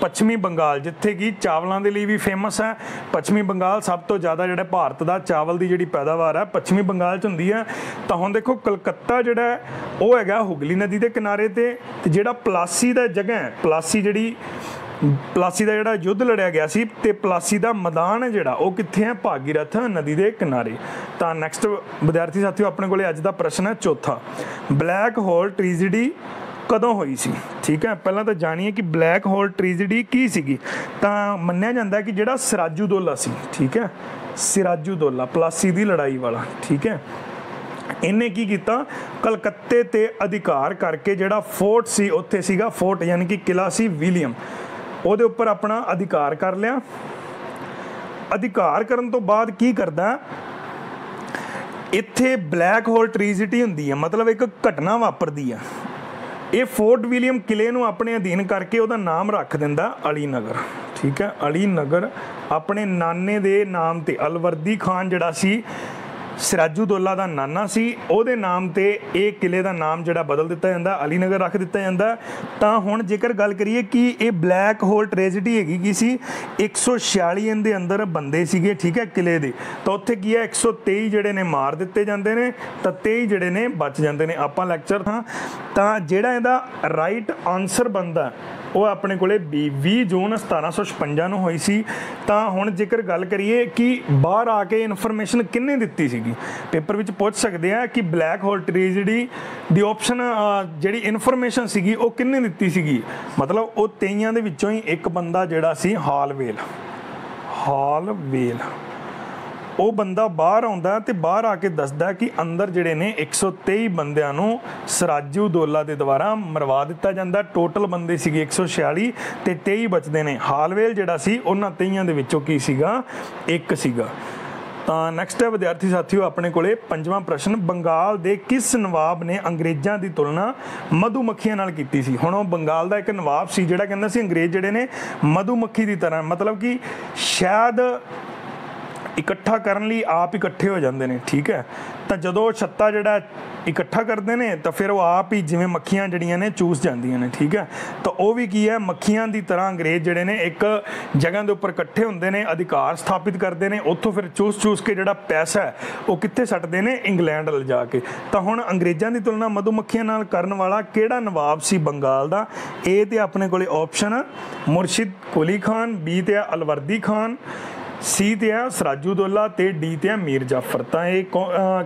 पश्चिमी बंगाल जिथे कि चावलों के लिए भी फेमस है। पश्चिमी बंगाल सब तो ज़्यादा जिहड़ा भारत का चावल की जिहड़ी पैदावार है पश्चिमी बंगाल च हुंदी है। तो हुण देखो कलकत्ता जिहड़ा वो हैगा हुगली नदी के किनारे ते जिहड़ा प्लासी का जगह है, प्लासी जिहड़ी प्लासी का जिहड़ा युद्ध लड़िया गया सी ते प्लासी का मैदान है जिहड़ा वो कित्थे है? भागीरथ नदी के किनारे। तो नैक्सट विद्यार्थी साथियों अपने कोले अज दा प्रश्न है चौथा, ब्लैक होल ट्रेजेडी कदों हुई सी? ठीक है, पहला तो जानिए कि ब्लैक होल ट्रेजेडी की सीगी। तो मन्निया जाता है कि जिहड़ा सिराजुद्दौला सी, ठीक है, सिराजुद्दौला प्लासी की लड़ाई वाला, ठीक है, इन्हें की किया, कलकत्ते ते अधिकार करके जिहड़ा फोर्ट सी उत्थे सीगा, फोर्ट यानी कि किला सी विलियम, ਉਹਦੇ ਉੱਪਰ अपना अधिकार कर लिया। अधिकार करन तो बाद की करदा, इत्थे ब्लैक होल ट्रीजिटी हुंदी है, मतलब एक घटना वापरदी है। ये फोर्ट विलियम किले नूं अपने अधीन करके उहदा नाम रख दिंदा अली नगर। ठीक है, अली नगर अपने नाने दे नाम ते, अलवर्दी खान जिहड़ा सी सिराजुद्दौला दा नाना सी, ਉਹਦੇ नाम ते ਇਹ किले ਦਾ नाम ਜਿਹੜਾ बदल ਦਿੱਤਾ ਜਾਂਦਾ, अली नगर रख ਦਿੱਤਾ ਜਾਂਦਾ। ਤਾਂ ਹੁਣ ਜੇਕਰ ਗੱਲ ਕਰੀਏ ਕਿ ਇਹ ਬਲੈਕ ਹੋਲ ਟ੍ਰੈਜਡੀ ਹੈਗੀ ਕੀ ਸੀ, 146 ਇਹਦੇ ਅੰਦਰ ਬੰਦੇ ਸੀਗੇ, ਠੀਕ ਹੈ, ਕਿਲੇ ਦੇ। ਤਾਂ ਉੱਥੇ ਕੀ ਹੈ 123 ਜਿਹੜੇ ਨੇ ਮਾਰ ਦਿੱਤੇ ਜਾਂਦੇ ਨੇ, ਤਾਂ 23 ਜਿਹੜੇ ਨੇ ਬਚ ਜਾਂਦੇ ਨੇ। ਆਪਾਂ ਲੈਕਚਰ ਤਾਂ ਜਿਹੜਾ ਇਹਦਾ ਰਾਈਟ ਆਨਸਰ ਬਣਦਾ ਉਹ ਆਪਣੇ ਕੋਲੇ 20 ਜੂਨ 1756 ਨੂੰ ਹੋਈ ਸੀ। ਤਾਂ ਹੁਣ ਜੇਕਰ ਗੱਲ ਕਰੀਏ ਕਿ ਬਾਹਰ ਆ ਕੇ ਇਨਫੋਰਮੇਸ਼ਨ ਕਿੰਨੇ ਦਿੱਤੀ ਸੀਗੀ, ਪੇਪਰ ਵਿੱਚ ਪੁੱਛ ਸਕਦੇ ਆ ਕਿ ਬਲੈਕ ਹੋਲ ਟ੍ਰੈਜਡੀ ਦੀ ਆਪਸ਼ਨ ਜਿਹੜੀ ਇਨਫੋਰਮੇਸ਼ਨ ਸੀਗੀ ਉਹ ਕਿੰਨੇ ਦਿੱਤੀ ਸੀਗੀ, ਮਤਲਬ ਉਹ 23 ਦੇ ਵਿੱਚੋਂ ਹੀ ਇੱਕ ਬੰਦਾ ਜਿਹੜਾ ਸੀ ਹਾਲਵੇਲ ਉਹ ਬੰਦਾ ਬਾਹਰ ਆਉਂਦਾ ਤੇ ਬਾਹਰ ਆ ਕੇ ਦੱਸਦਾ ਕਿ ਅੰਦਰ ਜਿਹੜੇ ਨੇ 123 ਬੰਦਿਆਂ ਨੂੰ ਸਿਰਾਜੁद्दौला ਦੇ ਦੁਆਰਾ ਮਰਵਾ ਦਿੱਤਾ ਜਾਂਦਾ। ਟੋਟਲ ਬੰਦੇ ਸੀਗੇ 146 ਤੇ 23 ਬਚਦੇ ਨੇ। ਹਾਲਵੇਲ ਜਿਹੜਾ ਸੀ ਉਹਨਾਂ 23 ਦੇ ਵਿੱਚੋਂ ਕੀ ਸੀਗਾ, ਇੱਕ ਸੀਗਾ। ਤਾਂ ਨੈਕਸਟ ਹੈ ਵਿਦਿਆਰਥੀ ਸਾਥੀਓ ਆਪਣੇ ਕੋਲੇ 5ਵਾਂ ਪ੍ਰਸ਼ਨ, ਬੰਗਾਲ ਦੇ ਕਿਸ ਨਵਾਬ ਨੇ ਅੰਗਰੇਜ਼ਾਂ ਦੀ ਤੁਲਨਾ ਮਧੂਮੱਖੀਆਂ ਨਾਲ ਕੀਤੀ ਸੀ। ਹੁਣ ਉਹ ਬੰਗਾਲ ਦਾ ਇੱਕ ਨਵਾਬ ਸੀ ਜਿਹੜਾ ਕਹਿੰਦਾ ਸੀ ਅੰਗਰੇਜ਼ ਜਿਹੜੇ ਨੇ ਮਧੂਮੱਖੀ ਦੀ ਤਰ੍ਹਾਂ, ਮਤਲਬ ਕਿ ਸ਼ਾਇਦ ਇਕੱਠਾ ਕਰਨ ਲਈ ਆਪ ਇਕੱਠੇ ਹੋ ਜਾਂਦੇ ਨੇ। ਠੀਕ ਹੈ, ਤਾਂ ਜਦੋਂ ਛੱਤਾ ਜਿਹੜਾ ਇਕੱਠਾ ਕਰਦੇ ਨੇ ਤਾਂ ਫਿਰ ਉਹ ਆਪ ਹੀ ਜਿਵੇਂ ਮੱਖੀਆਂ ਜਿਹੜੀਆਂ ਨੇ ਚੂਸ ਜਾਂਦੀਆਂ ਨੇ। ਠੀਕ ਹੈ, ਤਾਂ ਉਹ ਵੀ ਕੀ ਹੈ, ਮੱਖੀਆਂ ਦੀ ਤਰ੍ਹਾਂ ਅੰਗਰੇਜ਼ ਜਿਹੜੇ ਨੇ ਇੱਕ ਜਗ੍ਹਾ ਦੇ ਉੱਪਰ ਇਕੱਠੇ ਹੁੰਦੇ ਨੇ, ਅਧਿਕਾਰ ਸਥਾਪਿਤ ਕਰਦੇ ਨੇ, ਉੱਥੋਂ ਫਿਰ ਚੂਸ ਕੇ ਜਿਹੜਾ ਪੈਸਾ ਹੈ ਉਹ ਕਿੱਥੇ ਸੱਟਦੇ ਨੇ, ਇੰਗਲੈਂਡ ਲਿਜਾ ਕੇ। ਤਾਂ ਹੁਣ ਅੰਗਰੇਜ਼ਾਂ ਦੀ ਤੁਲਨਾ ਮਧੂਮੱਖੀਆਂ ਨਾਲ ਕਰਨ ਵਾਲਾ ਕਿਹੜਾ ਨਵਾਬ ਸੀ ਬੰਗਾਲ ਦਾ? ਏ ਤੇ ਆਪਣੇ ਕੋਲੇ ਆਪਸ਼ਨ ਮੁਰਸ਼ਿਦ ਕੁਲੀ ਖਾਨ, ਬੀ ਤੇ ਅਲਵਰਦੀ ਖਾਨ, सी ਤੇ ਹੈ ਸਿਰਾਜੁद्दौला ਤੇ ਡੀ ਤੇ ਹੈ ਮੀਰ ਜਾਫਰ। ਤਾਂ ਇਹ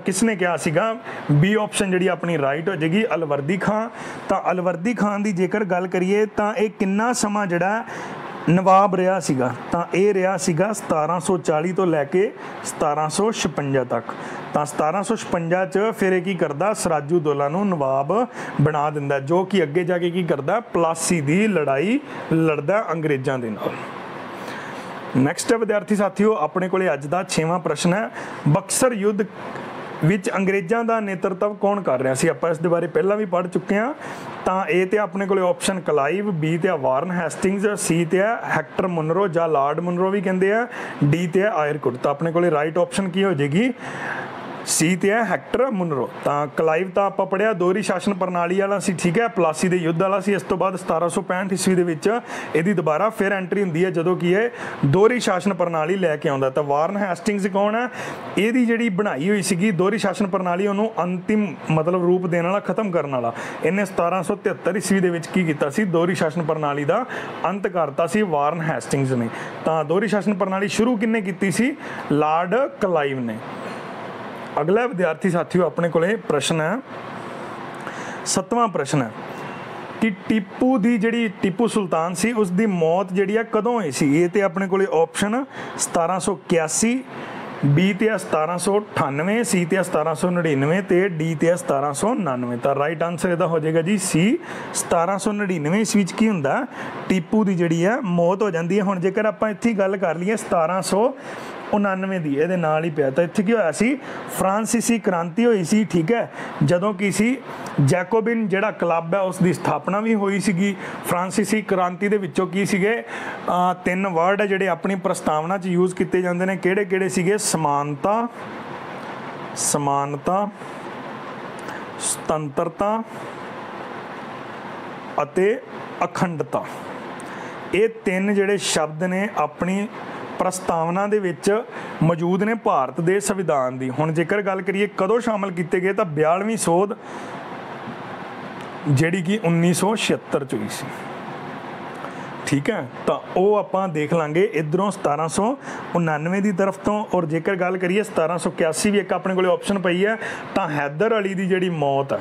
ਕਿਸਨੇ ਕਿਹਾ ਸੀਗਾ? ਬੀ ਆਪਸ਼ਨ ਜਿਹੜੀ ਆਪਣੀ ਰਾਈਟ ਹੋ ਜਾਏਗੀ, ਅਲਵਰਦੀ ਖਾਨ। ਤਾਂ ਅਲਵਰਦੀ ਖਾਨ ਦੀ ਜੇਕਰ ਗੱਲ ਕਰੀਏ ਤਾਂ ਇਹ ਕਿੰਨਾ ਸਮਾਂ ਜਿਹੜਾ ਨਵਾਬ ਰਿਹਾ ਸੀਗਾ, ਤਾਂ ਇਹ ਰਿਹਾ ਸੀਗਾ 1740 ਤੋਂ ਲੈ ਕੇ 1756 ਤੱਕ। ਤਾਂ 1756 'ਚ ਫਿਰ ਇਹ ਕੀ ਕਰਦਾ, ਸਿਰਾਜੁद्दौला ਨੂੰ ਨਵਾਬ ਬਣਾ ਦਿੰਦਾ, ਜੋ ਕਿ ਅੱਗੇ ਜਾ ਕੇ ਕੀ ਕਰਦਾ, ਪਲਾਸੀ ਦੀ ਲੜਾਈ ਲੜਦਾ ਅੰਗਰੇਜ਼ਾਂ ਦੇ ਨਾਲ। ਨੈਕਸਟ ਹੈ ਵਿਦਿਆਰਥੀ ਸਾਥੀਓ ਆਪਣੇ ਕੋਲੇ ਅੱਜ ਦਾ 6ਵਾਂ ਪ੍ਰਸ਼ਨ ਹੈ, ਬਕਸਰ ਯੁੱਧ ਵਿੱਚ ਅੰਗਰੇਜ਼ਾਂ ਦਾ ਨੇਤਰਤਵ ਕੌਣ ਕਰ ਰਿਹਾ ਸੀ? ਆਪਾਂ ਇਸ ਦੇ ਬਾਰੇ ਪਹਿਲਾਂ ਵੀ ਪੜ੍ਹ ਚੁੱਕੇ ਹਾਂ। ਤਾਂ ਏ ਤੇ ਆਪਣੇ ਕੋਲੇ ਆਪਸ਼ਨ ਕਲਾਈਵ, ਬੀ ਤੇ ਵਾਰਨ ਹੈਸਟਿੰਗਸ, ਸੀ ਤੇ ਹੈਕਟਰ ਮੁਨਰੋ ਜਾਂ ਲਾਰਡ ਮੁਨਰੋ ਵੀ ਕਹਿੰਦੇ ਆ, ਡੀ ਤੇ ਆਇਰਕੁਟ। ਤਾਂ ਆਪਣੇ ਕੋਲੇ ਰਾਈਟ ਆਪਸ਼ਨ ਕੀ ਹੋ ਜਾਏਗੀ, ਸੀ ਤੇ ਹੈ ਹੈਕਟਰ ਮੁਨਰੋ। ਤਾਂ ਕਲਾਈਵ ਤਾਂ ਆਪਾਂ ਪੜ੍ਹਿਆ ਦੋਹਰੀ ਸ਼ਾਸਨ ਪ੍ਰਣਾਲੀ ਵਾਲਾ ਸੀ, ਠੀਕ ਹੈ, ਪਲਾਸੀ ਦੇ ਯੁੱਧ ਵਾਲਾ ਸੀ। ਇਸ ਤੋਂ ਬਾਅਦ 1765 ਈਸਵੀ ਦੇ ਵਿੱਚ ਇਹਦੀ ਦੁਬਾਰਾ ਫਿਰ ਐਂਟਰੀ ਹੁੰਦੀ ਹੈ ਜਦੋਂ ਕਿ ਇਹ ਦੋਹਰੀ ਸ਼ਾਸਨ ਪ੍ਰਣਾਲੀ ਲੈ ਕੇ ਆਉਂਦਾ। ਤਾਂ ਵਾਰਨ ਹੈਸਟਿੰਗਸ ਕੌਣ ਹੈ? ਇਹਦੀ ਜਿਹੜੀ ਬਣਾਈ ਹੋਈ ਸੀਗੀ ਦੋਹਰੀ ਸ਼ਾਸਨ ਪ੍ਰਣਾਲੀ, ਉਹਨੂੰ ਅੰਤਿਮ ਮਤਲਬ ਰੂਪ ਦੇਣ ਵਾਲਾ, ਖਤਮ ਕਰਨ ਵਾਲਾ। ਇਹਨੇ 1773 ਈਸਵੀ ਦੇ ਵਿੱਚ ਕੀ ਕੀਤਾ ਸੀ, ਦੋਹਰੀ ਸ਼ਾਸਨ ਪ੍ਰਣਾਲੀ ਦਾ ਅੰਤ ਕਰਤਾ ਸੀ ਵਾਰਨ ਹੈਸਟਿੰਗਸ ਨੇ। ਤਾਂ ਦੋਹਰੀ ਸ਼ਾਸਨ ਪ੍ਰਣਾਲੀ ਸ਼ੁਰੂ ਕਿਹਨੇ ਕੀਤੀ ਸੀ? ਲਾਰਡ ਕਲਾਈਵ ਨੇ। अगला विद्यार्थी साथियों अपने को प्रश्न है 7वां प्रश्न है कि टीपू की जी टीपू सुल्तान सी उसकी मौत जी कदों हुई सी? ये तो अपने को ऑप्शन 1781, बी ते 1798, सी ते 1799 ते डी ते 1799। तो राइट आंसर ਇਹਦਾ हो जाएगा जी सी 1799 ਈਸਵੀ ਵਿੱਚ ਕੀ ਹੁੰਦਾ, टीपू की जी है मौत हो जाती है। ਹੁਣ ਜੇਕਰ ਆਪਾਂ ਇੱਥੇ ਗੱਲ ਕਰ ਲਈਏ 1799 ਦੀ, ਇਹਦੇ ਨਾਲ ਹੀ ਪਿਆ। ਤਾਂ ਇੱਥੇ ਕੀ ਹੋਇਆ ਸੀ, ਫਰਾਂਸੀਸੀ ਕ੍ਰਾਂਤੀ ਹੋਈ ਸੀ, ਠੀਕ ਹੈ, ਜਦੋਂ ਕੀ ਸੀ ਜੈਕੋਬਿਨ ਜਿਹੜਾ ਕਲੱਬ ਹੈ ਉਸ ਦੀ ਸਥਾਪਨਾ ਵੀ ਹੋਈ ਸੀਗੀ। ਫਰਾਂਸੀਸੀ ਕ੍ਰਾਂਤੀ ਦੇ ਵਿੱਚੋਂ ਕੀ ਸੀਗੇ 3 ਵਰਡ ਹੈ ਜਿਹੜੇ ਆਪਣੀ ਪ੍ਰਸਤਾਵਨਾ 'ਚ ਯੂਜ਼ ਕੀਤੇ ਜਾਂਦੇ ਨੇ, ਕਿਹੜੇ ਕਿਹੜੇ ਸੀਗੇ? ਸਮਾਨਤਾ, ਸੁਤੰਤਰਤਾ ਅਤੇ ਅਖੰਡਤਾ। ਇਹ 3 ਜਿਹੜੇ ਸ਼ਬਦ ਨੇ ਆਪਣੀ ਪ੍ਰਸਤਾਵਨਾ ਦੇ ਵਿੱਚ ਮੌਜੂਦ ਨੇ ਭਾਰਤ ਦੇ ਸੰਵਿਧਾਨ ਦੀ। ਹੁਣ ਜੇਕਰ ਗੱਲ ਕਰੀਏ ਕਦੋਂ ਸ਼ਾਮਲ ਕੀਤੇ ਗਏ, ਤਾਂ 42ਵੀਂ ਸੋਧ ਜਿਹੜੀ ਕਿ 1976 ਚ ਹੋਈ ਸੀ, ਠੀਕ ਹੈ। ਤਾਂ ਉਹ ਆਪਾਂ ਦੇਖ ਲਾਂਗੇ ਇਧਰੋਂ 1799 ਦੀ ਤਰਫ ਤੋਂ। ਔਰ ਜੇਕਰ ਗੱਲ ਕਰੀਏ 1781 ਵੀ ਇੱਕ ਆਪਣੇ ਕੋਲੇ ਆਪਸ਼ਨ ਪਈ ਹੈ, ਤਾਂ ਹੈਦਰ ਅਲੀ ਦੀ ਜਿਹੜੀ ਮੌਤ ਹੈ,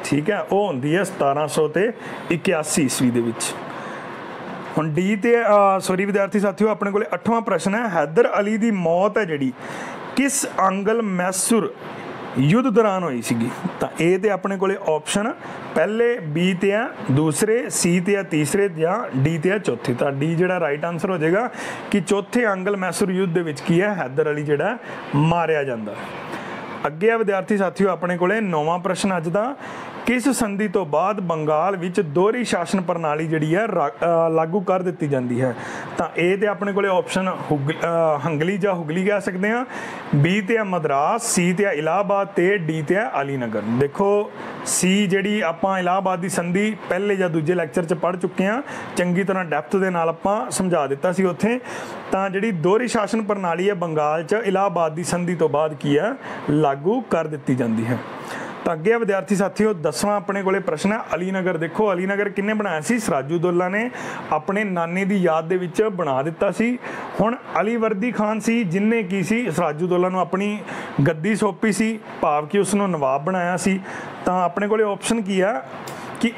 ਠੀਕ ਹੈ, ਉਹ ਹੁੰਦੀ ਹੈ 1781 ਈਸਵੀ ਦੇ ਵਿੱਚ। ਹੁਣ ਡੀ ਤੇ ਸੌਰੀ ਵਿਦਿਆਰਥੀ ਸਾਥੀਓ ਆਪਣੇ ਕੋਲੇ 8ਵਾਂ ਪ੍ਰਸ਼ਨ ਹੈ, ਹੈਦਰ ਅਲੀ ਦੀ ਮੌਤ ਹੈ ਜਿਹੜੀ ਕਿਸ ਅੰਗਲ ਮੈਸੂਰ युद्ध दौरान हुई सी। तो ए ते अपने कोले ऑप्शन पहले, बी ते आ दूसरे, सी ते आ तीसरे या डी ते आ चौथे। तो डी जिहड़ा राइट आंसर हो जाएगा कि चौथे अंगल मैसूर युद्ध दे विच की है हैदर अली जिहड़ा मारिया जांदा। अगे आ विद्यार्थी साथियों अपने कोले 9वां प्रश्न अज दा, किस संधि तो बाद बंगाल विच दोहरी शासन प्रणाली जिहड़ी है लागू कर दित्ती जाती है। तो ए ते अपने कोले ऑप्शन हंगली या हुगली कह सकते हैं, बी ते मद्रास, सी ते इलाहाबाद ते डी ते अलीनगर। देखो सी जिहड़ी आपां इलाहाबाद की संधि पहले या दूजे लैक्चर च पढ़ चुके हैं, चंगी तरह डैप्थ दे नाल आपां समझा दिता सी उत्थे। तां जिहड़ी दोहरी शासन प्रणाली है बंगाल च इलाहाबाद की संधि तो बाद की है लागू कर दित्ती जाती है। तो अगे विद्यार्थी साथियों 10वां अपने कोले प्रश्न है अलीनगर। देखो अलीनगर किन्ने बनाया सी, सिराजुद्दौला ने अपने नाने की याद दे विच बना दिता सी। हुण अलीवर्दी खान सी जिन्ने की सी सिराजुद्दौला नूं अपनी गद्दी सौंपी सी, भाव कि उसनूं नवाब बनाया सी। तो अपने कोले ऑप्शन की है कि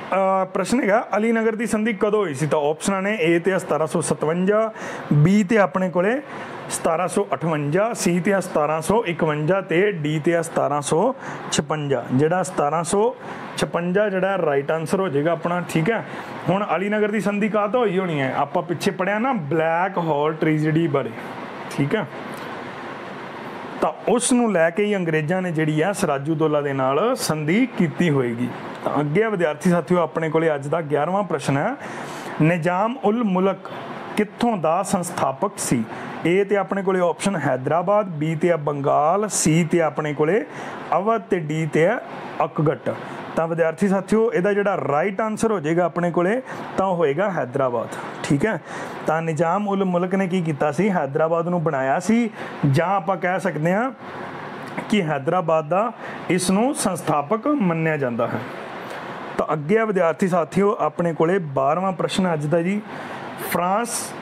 प्रश्न है अलीनगर की संधि कदों हुई सी। तो ऑप्शन ने ए ते 1757, बी ते अपने कोले 1758, सी ते 1751 ते डी ते 1756। जिहड़ा 1756 जिहड़ा राइट आंसर हो जाएगा अपना। ठीक है, हुण अलीनगर की संधि कहाँ तो हुई होनी है, आपां पिछे पढ़िया ना ब्लैक हॉल ट्रेजेडी बारे। ठीक है, तो उस नूं लैके ही अंग्रेज़ां ने जिहड़ी है सिराजुद्दौला दे नाल संधि कीती होएगी। तो अगे विद्यार्थी साथियों अपने कोले अज दा 11वां प्रश्न है, निजाम उल मुल्क कित्थों दा संस्थापक सी। ए ते अपने कोले ऑप्शन हैदराबाद, बी ते बंगाल, सी ते अपने कोले अवध ते डी ते अकगट। तो विद्यार्थी साथियों इहदा जिहड़ा राइट आंसर हो जाएगा अपने कोले तो होएगा हैदराबाद। ठीक है, तो निजाम उल मुल्क ने की कीता सी, हैदराबाद नूं बनाया सी, जां आपां कह सकते हैं कि हैदराबाद दा इस नूं संस्थापक मन्निया जाता है। तो अगे विद्यार्थी साथियों अपने कोले 12वां प्रश्न अज दा जी, फ्रांस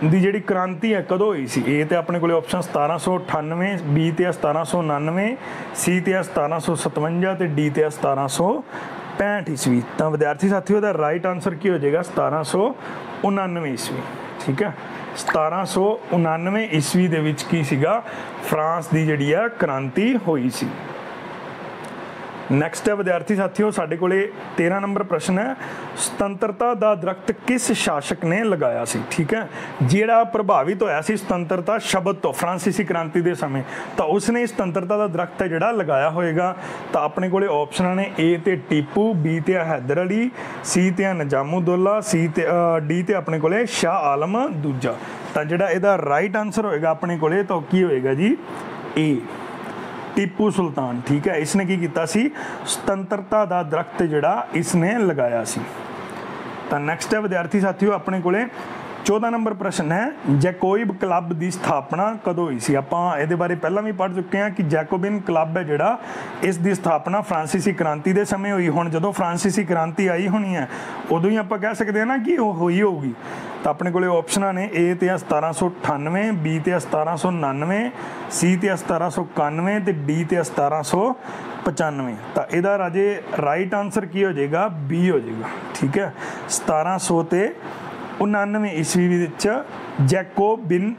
दी जिहड़ी क्रांति है कदों हुई सी। ए ते अपने कोले ऑप्शन 1798, बी ते 1799, सी ते 1757 ते डी ते 1765 ईस्वी। तो विद्यार्थी साथियों दा राइट आंसर की हो जाएगा 1799 ईस्वी। ठीक है, 1799 ईस्वी दे विच की सीगा फ्रांस दी जिहड़ी है क्रांति हुई सी। नैक्सट है विद्यार्थी साथियों साडे कोले 13 नंबर प्रश्न है, सुतंत्रता दा दरख्त किस शासक ने लगाया सी। ठीक है, जिहड़ा प्रभावित होया सी सुतंत्रता शब्द तो फ्रांसीसी क्रांति दे समय, तो उसने सुतंत्रता दा दरख्त है जिहड़ा लगाया होएगा। तो अपने कोले ऑप्शन ने ए ते टीपू, बी ते हैदर अली, सी ते निजामुद्दौला, सी ते डी ते अपने कोले शाह आलम दूजा। तो जिहड़ा इहदा राइट आंसर होएगा अपने कोले तो की होएगा जी ए, टीपू सुल्तान। ठीक है, इसने की कीता सी सुतंत्रता दा दरख्त जिहड़ा इसने लगाया सी। तो नैक्सट है विद्यार्थी साथियों अपने कोले 14 नंबर प्रश्न है, जैकोब क्लब की स्थापना कदों हुई सी। आपां इहदे बारे पहला भी पढ़ चुके हैं कि जैकोबिन क्लब है जिहड़ा इस दी स्थापना फ्रांसीसी क्रांति के समय हुई। हुण जदों फ्रांसीसी क्रांति आई होनी है उदों ही आपां कह सकते हैं ना कि वो हुई होगी। तो अपने कोले ऑप्शन ने ए ते 1798, बी ते 1799, सी ते 1791 ते डी ते 1795। तो इहदा राजे राइट आंसर की हो जाएगा बी हो जाएगा। ठीक है, 1799 ईस्वी विच जैकोबिन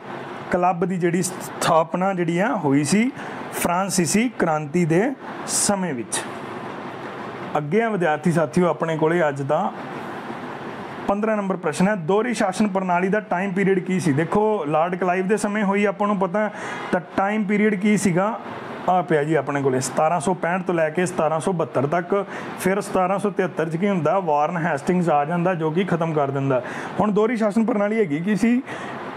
क्लब की जिहड़ी स्थापना जिहड़ी है हुई सी फ्रांसीसी क्रांति के समय विच। अगे विद्यार्थी साथियों अपने कोले अज दा 15 नंबर प्रश्न है, दोहरी शासन प्रणाली का टाइम पीरीयड की सी। देखो लॉर्ड क्लाइव के समय हुई आपां नूं पता, तो टाइम पीरीयड की सीगा आ पिया जी अपने कोले 1765 तो लैके 1772 तक। फिर 1773 च की हुंदा, वारन हैस्टिंग्स आ जाता जो कि खत्म कर दिंदा। हुण दोहरी शासन प्रणाली हैगी की सी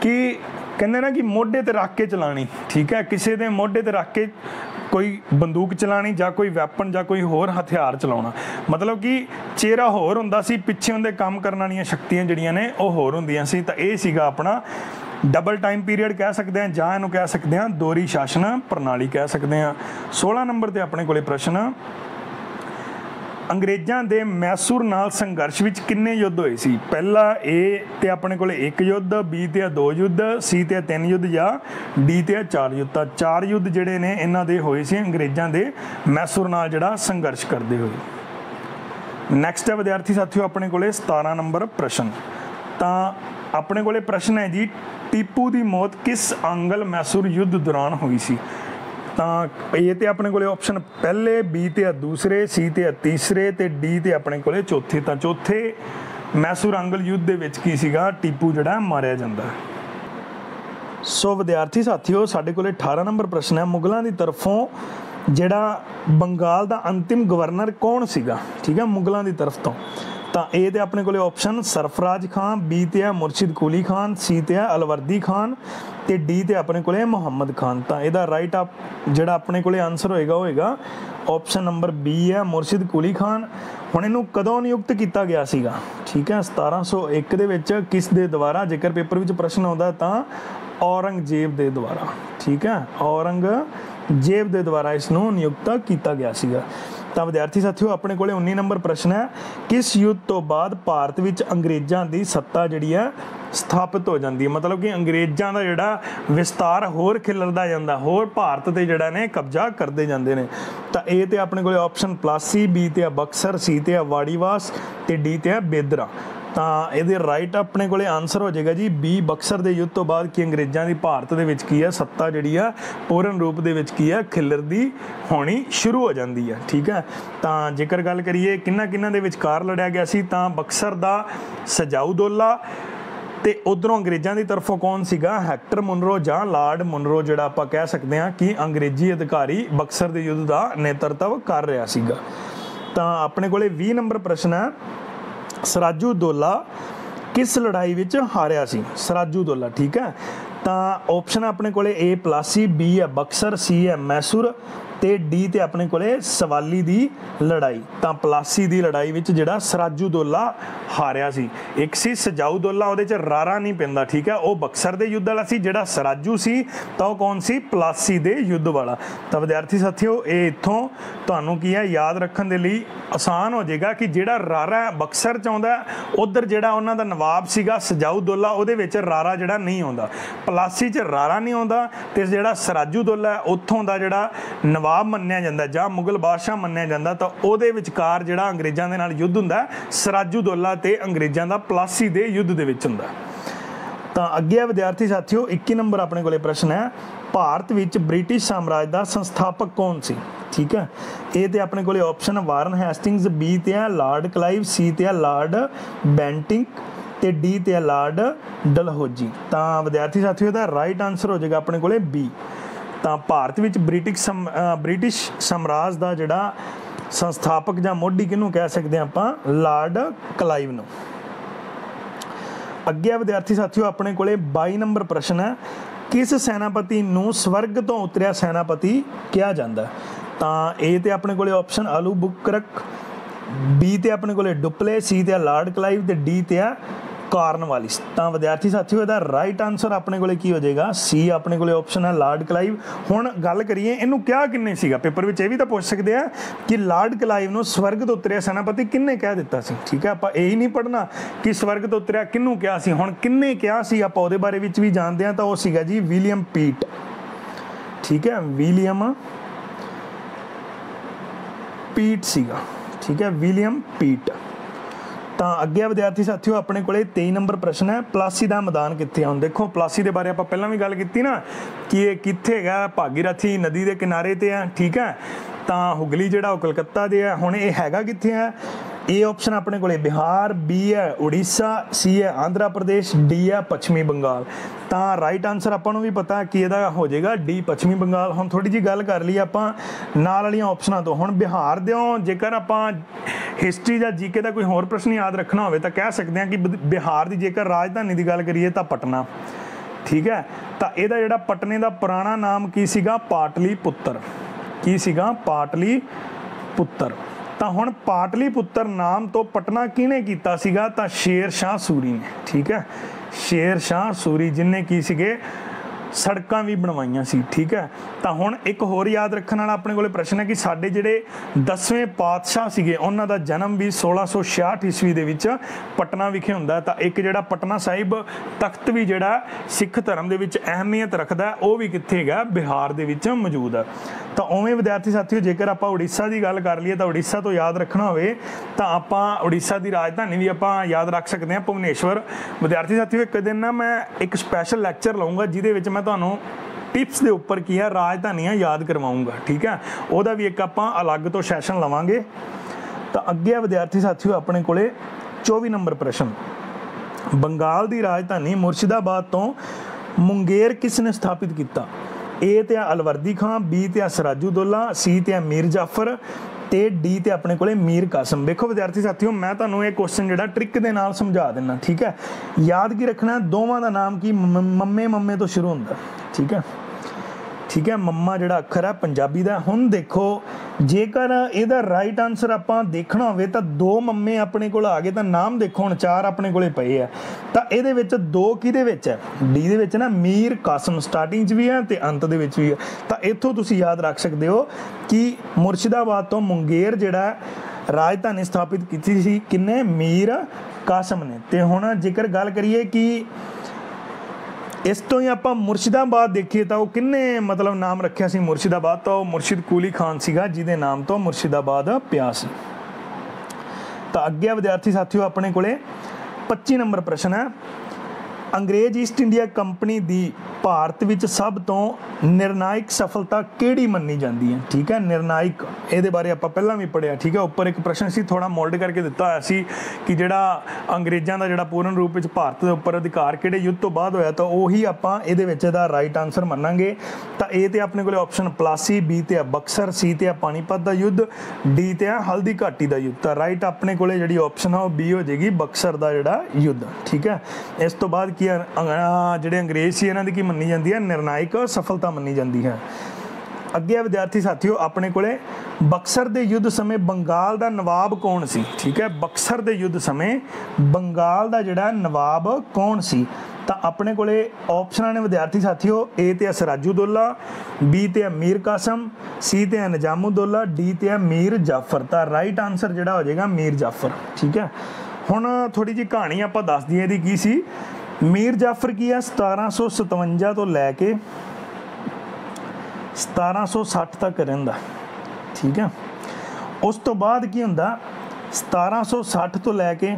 कि कहते ना कि मोढे ते रख के चलानी। ठीक है, किसी दे मोढे ते रख के कोई बंदूक चलानी या कोई वैपन या कोई होर हथियार चलाना, मतलब कि चेहरा होर हुंदा सी, पिछे उहदे काम करन वालियां शक्तियां जिहड़ियां ने वो होर हुंदियां सी। तो ये सीगा अपना डबल टाइम पीरीयड कह सकते हैं, जां इहनूं कह सकते हैं दोहरी शासन प्रणाली कह सकते हैं। 16 नंबर ते अपने कोले प्रश्न, अंग्रेज़ां दे मैसूर नाल संघर्ष विच किन्ने युद्ध होए सी। पहला ए ते अपने कोले 1 युद्ध, बी ते 2 युद्ध, सी ते 3 युद्ध या डी ते 4 युद्ध। तां 4 युद्ध जिहड़े ने इन्हां दे होए सी अंग्रेज़ां दे मैसूर नाल जिहड़ा संघर्ष करदे होए। नैक्सट है विद्यार्थी साथियों अपने कोले 17 नंबर प्रश्न। तां अपने कोले प्रश्न है जी, टीपू की मौत किस अंगल मैसूर युद्ध दौरान हुई सी। ਤਾਂ ए ਤੇ ਆਪਣੇ ਕੋਲੇ ਆਪਸ਼ਨ ਪਹਿਲੇ, बी ਤੇ ਦੂਸਰੇ, C ਤੇ ਤੀਸਰੇ ਤੇ D ਤੇ ਆਪਣੇ ਕੋਲੇ ਚੌਥੇ। ਤਾਂ ਚੌਥੇ ਮੈਸੂਰੰਗਲ ਯੁੱਧ ਦੇ ਵਿੱਚ ਕੀ ਸੀਗਾ, ਟੀਪੂ ਜਿਹੜਾ ਮਾਰਿਆ ਜਾਂਦਾ। ਸੋ ਵਿਦਿਆਰਥੀ ਸਾਥੀਓ, ਸਾਡੇ ਕੋਲੇ 18 ਨੰਬਰ ਪ੍ਰਸ਼ਨ ਹੈ, ਮੁਗਲਾਂ ਦੀ ਤਰਫੋਂ ਜਿਹੜਾ ਬੰਗਾਲ ਦਾ ਅੰਤਿਮ ਗਵਰਨਰ ਕੌਣ ਸੀਗਾ, ਠੀਕ ਹੈ, ਮੁਗਲਾਂ ਦੀ ਤਰਫ ਤੋਂ। ਤਾਂ ए ਤੇ ਆਪਣੇ ਕੋਲੇ ਆਪਸ਼ਨ ਸਰਫਰਾਜ ਖਾਨ, B ਤੇ ਮੁਰਸ਼ਿਦ ਕੁਲੀ ਖਾਨ, C ਤੇ ਅਲਵਰਦੀ ਖਾਨ ਤੇ D ਤੇ ਆਪਣੇ ਕੋਲੇ ਮੁਹੰਮਦ ਖਾਨ। ਤਾਂ ਇਹਦਾ ਰਾਈਟ ਜਿਹੜਾ ਆਪਣੇ ਕੋਲੇ ਆਨਸਰ ਹੋਏਗਾ ਆਪਸ਼ਨ ਨੰਬਰ B ਹੈ, ਮੁਰਸ਼ਿਦ ਕੁਲੀ ਖਾਨ। ਹੁਣ ਇਹਨੂੰ ਕਦੋਂ ਨਿਯੁਕਤ ਕੀਤਾ ਗਿਆ ਸੀਗਾ, ਠੀਕ ਹੈ, 1701 ਦੇ ਵਿੱਚ। ਕਿਸ ਦੇ ਦੁਆਰਾ, ਜੇਕਰ ਪੇਪਰ ਵਿੱਚ ਪ੍ਰਸ਼ਨ ਆਉਂਦਾ ਤਾਂ ਔਰੰਗਜ਼ੇਬ ਦੇ ਦੁਆਰਾ, ਠੀਕ ਹੈ, ਔਰੰਗਜ਼ੇਬ ਦੇ ਦੁਆਰਾ ਇਸ ਨੂੰ ਨਿਯੁਕਤ ਕੀਤਾ ਗਿਆ ਸੀਗਾ। ਤਾਂ ਵਿਦਿਆਰਥੀ ਸਾਥੀਓ, ਆਪਣੇ ਕੋਲੇ 19 ਨੰਬਰ ਪ੍ਰਸ਼ਨ ਹੈ, ਕਿਸ ਯੁੱਧ ਤੋਂ ਬਾਅਦ ਭਾਰਤ ਵਿੱਚ ਅੰਗਰੇਜ਼ਾਂ ਦੀ ਸੱਤਾ ਜਿਹੜੀ ਹੈ ਸਥਾਪਿਤ ਹੋ ਜਾਂਦੀ ਹੈ। ਮਤਲਬ ਕਿ ਅੰਗਰੇਜ਼ਾਂ ਦਾ ਜਿਹੜਾ ਵਿਸਤਾਰ ਹੋਰ ਖਿਲਰਦਾ ਜਾਂਦਾ, ਹੋਰ ਭਾਰਤ ਤੇ ਜਿਹੜਾ ਨੇ ਕਬਜ਼ਾ ਕਰਦੇ ਜਾਂਦੇ ਨੇ। ਤਾਂ A ਤੇ ਆਪਣੇ ਕੋਲੇ ਆਪਸ਼ਨ ਪਲਾਸੀ, B ਤੇ ਬਕਸਰ, C ਤੇ ਵਾੜੀਵਾਸ ਤੇ D ਤੇ ਬੇਦਰਾ। ਤਾਂ ਇਹਦੇ ਰਾਈਟ ਆਪਣੇ ਕੋਲੇ ਆਨਸਰ ਹੋ ਜਾਏਗਾ ਜੀ B, ਬਕਸਰ ਦੇ ਯੁੱਧ ਤੋਂ ਬਾਅਦ ਕਿ ਅੰਗਰੇਜ਼ਾਂ ਦੀ ਭਾਰਤ ਦੇ ਵਿੱਚ ਕੀ ਹੈ, ਸੱਤਾ ਜਿਹੜੀ ਆ ਪੂਰਨ ਰੂਪ ਦੇ ਵਿੱਚ ਕੀ ਹੈ, ਖਿਲਰਦੀ ਹੋਣੀ ਸ਼ੁਰੂ ਹੋ ਜਾਂਦੀ ਹੈ, ਠੀਕ ਹੈ। ਤਾਂ ਜੇਕਰ ਗੱਲ ਕਰੀਏ ਕਿਹਨਾਂ ਦੇ ਵਿਚਕਾਰ ਲੜਿਆ ਗਿਆ ਸੀ, ਤਾਂ ਬਕਸਰ ਦਾ ਸਜਾਊਦੋਲਾ ਤੇ ਉਧਰੋਂ ਅੰਗਰੇਜ਼ਾਂ ਦੀ ਤਰਫੋਂ ਕੌਣ ਸੀਗਾ, ਹੈਕਟਰ ਮੁਨਰੋ ਜਾਂ ਲਾਰਡ ਮੁਨਰੋ, ਜਿਹੜਾ ਆਪਾਂ ਕਹਿ ਸਕਦੇ ਹਾਂ ਕਿ ਅੰਗਰੇਜ਼ੀ ਅਧਿਕਾਰੀ ਬਕਸਰ ਦੇ ਯੁੱਧ ਦਾ ਨੇਤਰਤਵ ਕਰ ਰਿਹਾ ਸੀਗਾ। ਤਾਂ ਆਪਣੇ ਕੋਲੇ 20 ਨੰਬਰ ਪ੍ਰਸ਼ਨ ਹੈ, ਸਰਾਜੂਦੋਲਾ ਕਿਸ ਲੜਾਈ ਵਿੱਚ ਹਾਰਿਆ ਸੀ, ਸਰਾਜੂਦੋਲਾ, ਠੀਕ ਹੈ। ਤਾਂ ਆਪਸ਼ਨ ਆਪਣੇ ਕੋਲੇ A ਪਲਾਸੀ, B ਹੈ ਬਕਸਰ, C ਹੈ ਮੈਸੂਰ ਤੇ D ਤੇ ਆਪਣੇ ਕੋਲੇ ਸਵਾਲੀ ਦੀ ਲੜਾਈ। ਤਾਂ ਪਲਾਸੀ ਦੀ ਲੜਾਈ ਵਿੱਚ ਜਿਹੜਾ ਸਰਾਜੂਦੋਲਾ ਹਾਰਿਆ ਸੀ। ਇੱਕ ਸੀ ਸਜਾਊਦੋਲਾ, ਉਹਦੇ 'ਚ ਰਾਰਾ ਨਹੀਂ ਪੈਂਦਾ, ਠੀਕ ਹੈ, ਉਹ ਬਕਸਰ ਦੇ ਯੁੱਧ ਵਾਲਾ ਸੀ। ਜਿਹੜਾ ਸਰਾਜੂ ਸੀ ਤਾਂ ਉਹ ਕੌਣ ਸੀ, ਪਲਾਸੀ ਦੇ ਯੁੱਧ ਵਾਲਾ। ਤਾਂ ਵਿਦਿਆਰਥੀ ਸਾਥੀਓ, ਇਹ ਇੱਥੋਂ ਤੁਹਾਨੂੰ ਕੀ ਹੈ ਯਾਦ ਰੱਖਣ ਦੇ ਲਈ ਆਸਾਨ ਹੋ ਜਾਏਗਾ ਕਿ ਜਿਹੜਾ ਰਾਰਾ ਬਕਸਰ 'ਚ ਆਉਂਦਾ, ਉਧਰ ਜਿਹੜਾ ਉਹਨਾਂ ਦਾ ਨਵਾਬ ਸੀਗਾ ਸਜਾਊਦੋਲਾ, ਉਹਦੇ ਵਿੱਚ ਰਾਰਾ ਜਿਹੜਾ ਨਹੀਂ ਆਉਂਦਾ। ਪਲਾਸੀ 'ਚ ਰਾਰਾ ਨਹੀਂ ਆਉਂਦਾ ਤੇ ਜਿਹੜਾ ਸਰਾਜੂਦੋਲਾ ਉੱਥੋਂ ਦਾ ਜਿਹੜਾ ਨਵਾਬ ਮੰਨਿਆ ਜਾਂਦਾ ਜਾਂ ਮੁਗਲ ਬਾਦਸ਼ਾਹ ਮੰਨਿਆ ਜਾਂਦਾ, ਤਾਂ ਉਹਦੇ ਵਿਚਕਾਰ ਜਿਹੜਾ ਅੰਗਰੇਜ਼ਾਂ ਦੇ ਨਾਲ ਯੁੱਧ ਹੁੰਦਾ ਸਰਾਜੂਦੋਲਾ ਤੇ ਅੰਗਰੇਜ਼ਾਂ ਦਾ ਪਲਾਸੀ ਦੇ ਯੁੱਧ ਦੇ ਵਿੱਚ ਹੁੰਦਾ। ਤਾਂ ਅੱਗੇ ਵਿਦਿਆਰਥੀ ਸਾਥੀਓ, 21 ਨੰਬਰ ਆਪਣੇ ਕੋਲੇ ਪ੍ਰਸ਼ਨ ਹੈ, ਭਾਰਤ ਵਿੱਚ ਬ੍ਰਿਟਿਸ਼ ਸਾਮਰਾਜ ਦਾ ਸੰਸਥਾਪਕ ਕੌਣ ਸੀ, ਠੀਕ ਹੈ। A ਤੇ ਆਪਣੇ ਕੋਲੇ ਆਪਸ਼ਨ ਵਾਰਨ ਹੈਸਟਿੰਗਸ, B ਤੇ ਲਾਰਡ ਕਲਾਈਵ, C ਤੇ ਲਾਰਡ ਬੈਂਟਿੰਕ ਤੇ D ਤੇ ਲਾਰਡ ਡਲਹੌਜੀ। ਤਾਂ ਵਿਦਿਆਰਥੀ ਸਾਥੀਓ, ਇਹਦਾ ਰਾਈਟ ਆਨਸਰ ਹੋ ਜਾਏਗਾ ਆਪਣੇ ਕੋਲੇ B। ਤਾਂ ਭਾਰਤ ਵਿੱਚ ਬ੍ਰਿਟਿਸ਼ ਸਾਮਰਾਜ ਦਾ ਜਿਹੜਾ ਸੰਸਥਾਪਕ ਜਾਂ ਮੋਢੀ ਕਿਹਨੂੰ ਕਹਿ ਸਕਦੇ ਹਾਂ ਆਪਾਂ, ਲਾਰਡ ਕਲਾਈਵ ਨੂੰ। ਅੱਗੇ ਵਿਦਿਆਰਥੀ ਸਾਥੀਓ, ਆਪਣੇ ਕੋਲੇ 22 ਨੰਬਰ ਪ੍ਰਸ਼ਨ ਹੈ, ਕਿਸ ਸੈਨਾਪਤੀ ਨੂੰ ਸਵਰਗ ਤੋਂ ਉਤਰਿਆ ਸੈਨਾਪਤੀ ਕਿਹਾ ਜਾਂਦਾ। ਤਾਂ A ਤੇ ਆਪਣੇ ਕੋਲੇ ਆਪਸ਼ਨ ਅਲੂ ਬੁਕਰਕ, B ਤੇ ਆਪਣੇ ਕੋਲੇ ਡੁਪਲੇ, C ਤੇ ਲਾਰਡ ਕਲਾਈਵ ਤੇ D ਤੇ ਕਾਰਨਵਾਲਿਸ। ਤਾਂ ਵਿਦਿਆਰਥੀ ਸਾਥੀਓ, ਇਹਦਾ ਰਾਈਟ ਆਨਸਰ ਆਪਣੇ ਕੋਲੇ ਕੀ ਹੋ ਜਾਏਗਾ, C ਆਪਣੇ ਕੋਲੇ ਆਪਸ਼ਨ ਹੈ ਲਾਰਡ ਕਲਾਈਵ। ਹੁਣ ਗੱਲ ਕਰੀਏ ਇਹਨੂੰ ਕਿਹਾ ਕਿੰਨੇ ਸੀਗਾ, ਪੇਪਰ ਵਿੱਚ ਇਹ ਵੀ ਤਾਂ ਪੁੱਛ ਸਕਦੇ ਆ ਕਿ ਲਾਰਡ ਕਲਾਈਵ ਨੂੰ ਸਵਰਗ ਤੋਂ ਉਤਰਿਆ ਸੈਨਾਪਤੀ ਕਿੰਨੇ ਕਹਿ ਦਿੱਤਾ ਸੀ, ਠੀਕ ਹੈ। ਆਪਾਂ ਇਹ ਹੀ ਨਹੀਂ ਪੜ੍ਹਨਾ ਕਿ ਸਵਰਗ ਤੋਂ ਉਤਰਿਆ ਕਿਹਨੂੰ ਕਿਹਾ ਸੀ, ਹੁਣ ਕਿੰਨੇ ਕਿਹਾ ਸੀ ਆਪਾਂ ਉਹਦੇ ਬਾਰੇ ਵਿੱਚ ਵੀ ਜਾਣਦੇ ਹਾਂ। ਤਾਂ ਉਹ ਸੀਗਾ ਜੀ ਵਿਲੀਅਮ ਪੀਟ, ਠੀਕ ਹੈ, ਵਿਲੀਅਮ ਪੀਟ ਸੀਗਾ, ਠੀਕ ਹੈ, ਵਿਲੀਅਮ ਪੀਟ। ਤਾਂ ਅੱਗੇ ਵਿਦਿਆਰਥੀ ਸਾਥੀਓ, ਆਪਣੇ ਕੋਲੇ 23 ਨੰਬਰ ਪ੍ਰਸ਼ਨ ਹੈ, ਪਲਾਸੀ ਦਾ ਮੈਦਾਨ ਕਿੱਥੇ ਆ। ਹੁਣ ਦੇਖੋ, ਪਲਾਸੀ ਦੇ ਬਾਰੇ ਆਪਾਂ ਪਹਿਲਾਂ ਵੀ ਗੱਲ ਕੀਤੀ ਨਾ ਕਿ ਇਹ ਕਿੱਥੇ ਹੈਗਾ, ਭਾਗੀਰਥੀ ਨਦੀ ਦੇ ਕਿਨਾਰੇ ਤੇ ਹੈ, ਠੀਕ ਹੈ। ਤਾਂ ਹੁਗਲੀ ਜਿਹੜਾ ਉਹ ਕਲਕੱਤਾ ਦੇ ਹੈ। ਹੁਣ ਇਹ ਹੈਗਾ ਕਿੱਥੇ ਹੈ, A ਆਪਸ਼ਨ ਆਪਣੇ ਕੋਲੇ ਬਿਹਾਰ, B ਹੈ ਉੜੀਸਾ, C ਹੈ ਆਂਧਰਾ ਪ੍ਰਦੇਸ਼, D ਹੈ ਪੱਛਮੀ ਬੰਗਾਲ। ਤਾਂ ਰਾਈਟ ਆਨਸਰ ਆਪਾਂ ਨੂੰ ਵੀ ਪਤਾ ਕਿ ਇਹਦਾ ਹੋ ਜਾਏਗਾ D ਪੱਛਮੀ ਬੰਗਾਲ। ਹੁਣ ਥੋੜੀ ਜੀ ਗੱਲ ਕਰ ਲਈ ਆਪਾਂ ਨਾਲ ਵਾਲੀਆਂ ਆਪਸ਼ਨਾਂ ਤੋਂ। ਹੁਣ ਬਿਹਾਰ ਦਿਓ ਜੇਕਰ ਆਪਾਂ ਹਿਸਟਰੀ ਜਾਂ ਜੀਕੇ ਦਾ ਕੋਈ ਹੋਰ ਪ੍ਰਸ਼ਨ ਯਾਦ ਰੱਖਣਾ ਹੋਵੇ ਤਾਂ ਕਹਿ ਸਕਦੇ ਹਾਂ ਕਿ ਬਿਹਾਰ ਦੀ ਜੇਕਰ ਰਾਜਧਾਨੀ ਦੀ ਗੱਲ ਕਰੀਏ ਤਾਂ ਪਟਨਾ, ਠੀਕ ਹੈ। ਤਾਂ ਇਹਦਾ ਜਿਹੜਾ ਪਟਨੇ ਦਾ ਪੁਰਾਣਾ ਨਾਮ ਕੀ ਸੀਗਾ, ਪਾਟਲੀ ਪੁੱਤਰ। ਕੀ ਸੀਗਾ, ਪਾਟਲੀ ਪੁੱਤਰ। ਤਾਂ ਹੁਣ ਪਾਟਲੀ ਪੁੱਤਰ ਨਾਮ ਤੋਂ ਪਟਨਾ ਕਿਹਨੇ ਕੀਤਾ ਸੀਗਾ, ਤਾਂ ਸ਼ੇਰ ਸ਼ਾਹ ਸੂਰੀ ਨੇ, ਠੀਕ ਹੈ। ਸ਼ੇਰ ਸ਼ਾਹ ਸੂਰੀ ਜਿਨਨੇ ਕੀ ਸੀਗੇ, ਸੜਕਾਂ ਵੀ ਬਣਵਾਈਆਂ ਸੀ, ਠੀਕ ਹੈ। ਤਾਂ ਹੁਣ ਇੱਕ ਹੋਰ ਯਾਦ ਰੱਖਣ ਵਾਲਾ ਆਪਣੇ ਕੋਲੇ ਪ੍ਰਸ਼ਨ ਹੈ ਕਿ ਸਾਡੇ ਜਿਹੜੇ 10ਵੇਂ ਪਾਤਸ਼ਾਹ ਸੀਗੇ ਉਹਨਾਂ ਦਾ ਜਨਮ ਵੀ 1666 ਈਸਵੀ ਦੇ ਵਿੱਚ ਪਟਨਾ ਵਿਖੇ ਹੁੰਦਾ। ਤਾਂ ਇੱਕ ਜਿਹੜਾ ਪਟਨਾ ਸਾਹਿਬ ਤਖਤ ਵੀ ਜਿਹੜਾ ਸਿੱਖ ਧਰਮ ਦੇ ਵਿੱਚ ਅਹਿਮੀਅਤ ਰੱਖਦਾ, ਉਹ ਵੀ ਕਿੱਥੇ ਹੈਗਾ, ਬਿਹਾਰ ਦੇ ਵਿੱਚ ਮੌਜੂਦ ਹੈ। ਤਾਂ ਉਵੇਂ ਵਿਦਿਆਰਥੀ ਸਾਥੀਓ, ਜੇਕਰ ਆਪਾਂ ਉੜੀਸਾ ਦੀ ਗੱਲ ਕਰ ਲਈਏ ਤਾਂ ਉੜੀਸਾ ਤੋਂ ਯਾਦ ਰੱਖਣਾ ਹੋਵੇ ਤਾਂ ਆਪਾਂ ਉੜੀਸਾ ਦੀ ਰਾਜਧਾਨੀ ਵੀ ਆਪਾਂ ਯਾਦ ਰੱਖ ਸਕਦੇ ਹਾਂ, ਭੁਵਨੇਸ਼ਵਰ। ਵਿਦਿਆਰਥੀ ਸਾਥੀਓ, ਇੱਕ ਦਿਨ ਨਾ ਮੈਂ ਇੱਕ ਸਪੈਸ਼ਲ ਲੈਕਚਰ ਲਾਉਂਗਾ ਜਿਹਦੇ ਵਿੱਚ ਮੈਂ ਤੁਹਾਨੂੰ टिप्स के उपर की है राजधानियां याद करवाऊँगा, ठीक है। ਉਹਦਾ भी एक ਆਪਾਂ अलग तो सैशन लवांगे। तो अगे विद्यार्थी साथियों अपने कोले 24 नंबर प्रश्न, बंगाल की राजधानी मुर्शिदाबाद तो मुंगेर किसने स्थापित किया? ए ते अलवर्दी खां, बी ते सराजुद्दौला, सी ते मीर जाफर ते डी ते अपने कोले मीर कासम। देखो विद्यार्थी साथियों मैं तुहानूं ये क्वेश्चन जिहड़ा ट्रिक दे नाल समझा देना, ठीक है। याद की रखना दोवां दा नाम की मम्मे मम्मे तो शुरू होंदा, ठीक है, ठीक है। मम्मा जिहड़ा अखर है पंजाबी दा। हुण देखो जेकर इहदा राइट आंसर आपां देखना होवे तां दो मम्मे अपने कोल आ गए, तां नाम देखो हुण चार अपने कोले पए आ, तां इहदे विच दो किहदे विच है? डी दे विच ना मीर कासम स्टार्टिंग च भी है ते अंत दे विच भी है। तां इत्थों तुसीं याद रख सकदे हो कि मुर्शिदाबाद तो मुंगेर जिहड़ा राजधानी स्थापित कीती सी किन्ने? मीर कासम ने। ते हुण जेकर गल करिए कि इस तो ही आप मुर्शिदाबाद देखिए तो किन्ने मतलब नाम रखा सी मुर्शिदाबाद, तो मुर्शिद कुली खान सीगा जिहदे नाम तो मुर्शिदाबाद पिया सी। तो अगे विद्यार्थी साथियों अपने कोले 25 नंबर प्रश्न है, अंग्रेज ईस्ट इंडिया कंपनी दी भारत विच सब तो निर्णायक सफलता किहड़ी मन्नी जाती है? ठीक है, निर्णायक ये बारे आप पहला भी पढ़िया, ठीक है। उपर एक प्रश्न सी थोड़ा मोल्ड करके दिता होया सी कि जिहड़ा अंग्रेज़ों का जिहड़ा पूर्ण रूप में भारत के उपर अधिकार किहड़े युद्ध तो बाद होया, तो उही आपां इहदे विच दा राइट आंसर मन्नांगे। तो ए ते अपने कोले ऑप्शन प्लासी, बी ते बक्सर, सी ते पानीपत का युद्ध, डी ते हल्दी घाटी का युद्ध। तो राइट अपने कोले जिहड़ी ऑप्शन है वो बी हो जाएगी, बक्सर का जिहड़ा युद्ध, ठीक है। इस तो बाद की जिहड़े अंग्रेज सी इन्हां दी की मन्नी जाती है? निर्णायक सफलता मन्नी जाती है। अगे विद्यार्थी साथियों अपने कोले बक्सर के युद्ध समय बंगाल का नवाब कौन सी? ठीक है, बक्सर के युद्ध समय बंगाल का जिहड़ा नवाब कौन सी? तो अपने कोले ऑप्शन ने विद्यार्थी साथियों ए ते सराजुद्दौला, बी ते मीर कासम, सी ते निजामुद्दौला, डी ते मीर जाफर। तो राइट आंसर जिहड़ा हो जाएगा मीर जाफर, ठीक है। हुण थोड़ी जी कहानी आपां दस दईए दी की सी। मीर जाफर की है 1757 तो लैके 1760 तक रहिंदा, ठीक है। उस तो बाद की हुंदा 1760 तो लैके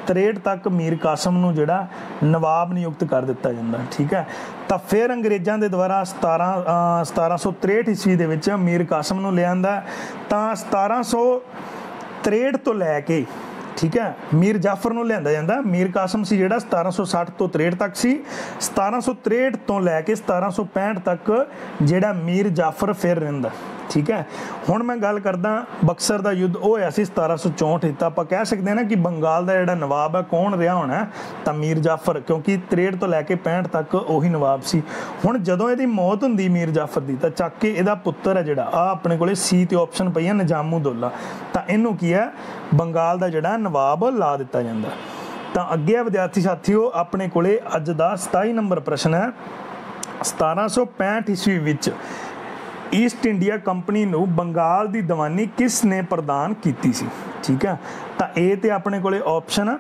63 तक मीर कासम नूं जिहड़ा नवाब नियुक्त कर दिता जांदा, ठीक है। तो फिर अंग्रेज़ों के द्वारा 1763 ईस्वी दे विच मीर कासम नूं लिआंदा। तो 1763 तो लैके, ठीक है, मीर जाफर नूं लिआंदा जांदा। मीर कासम सी जिहड़ा 1760 तो 63 तक सी, 1763 तो लैके 1765 तक जिहड़ा मीर जाफर फिर रहिंदा, ठीक है। हुण मैं गल करदा बक्सर का युद्ध वो होया सी 1764। तो आप कह सकते हैं ना कि बंगाल का जिहड़ा नवाब है कौन रहा होना है? तो मीर जाफर, क्योंकि 63 तो लैके 65 तक उही नवाब सी। हुण जदों इहदी मौत हुंदी मीर जाफर की, तो चक के इहदा पुत्तर है जिहड़ा आ अपने कोले सी ते ऑप्शन पई है निजामुद्दौला, तो इहनूं की है बंगाल का जिहड़ा नवाब ला दिता जांदा। तो अगे विद्यार्थी साथियों अपने कोले अज दा 27 नंबर प्रश्न है, 1765 ईस्वी विच ईस्ट इंडिया कंपनी नूं बंगाल की दीवानी किसने प्रदान की सी? ठीक है। तो ए ते अपने कोले ऑप्शन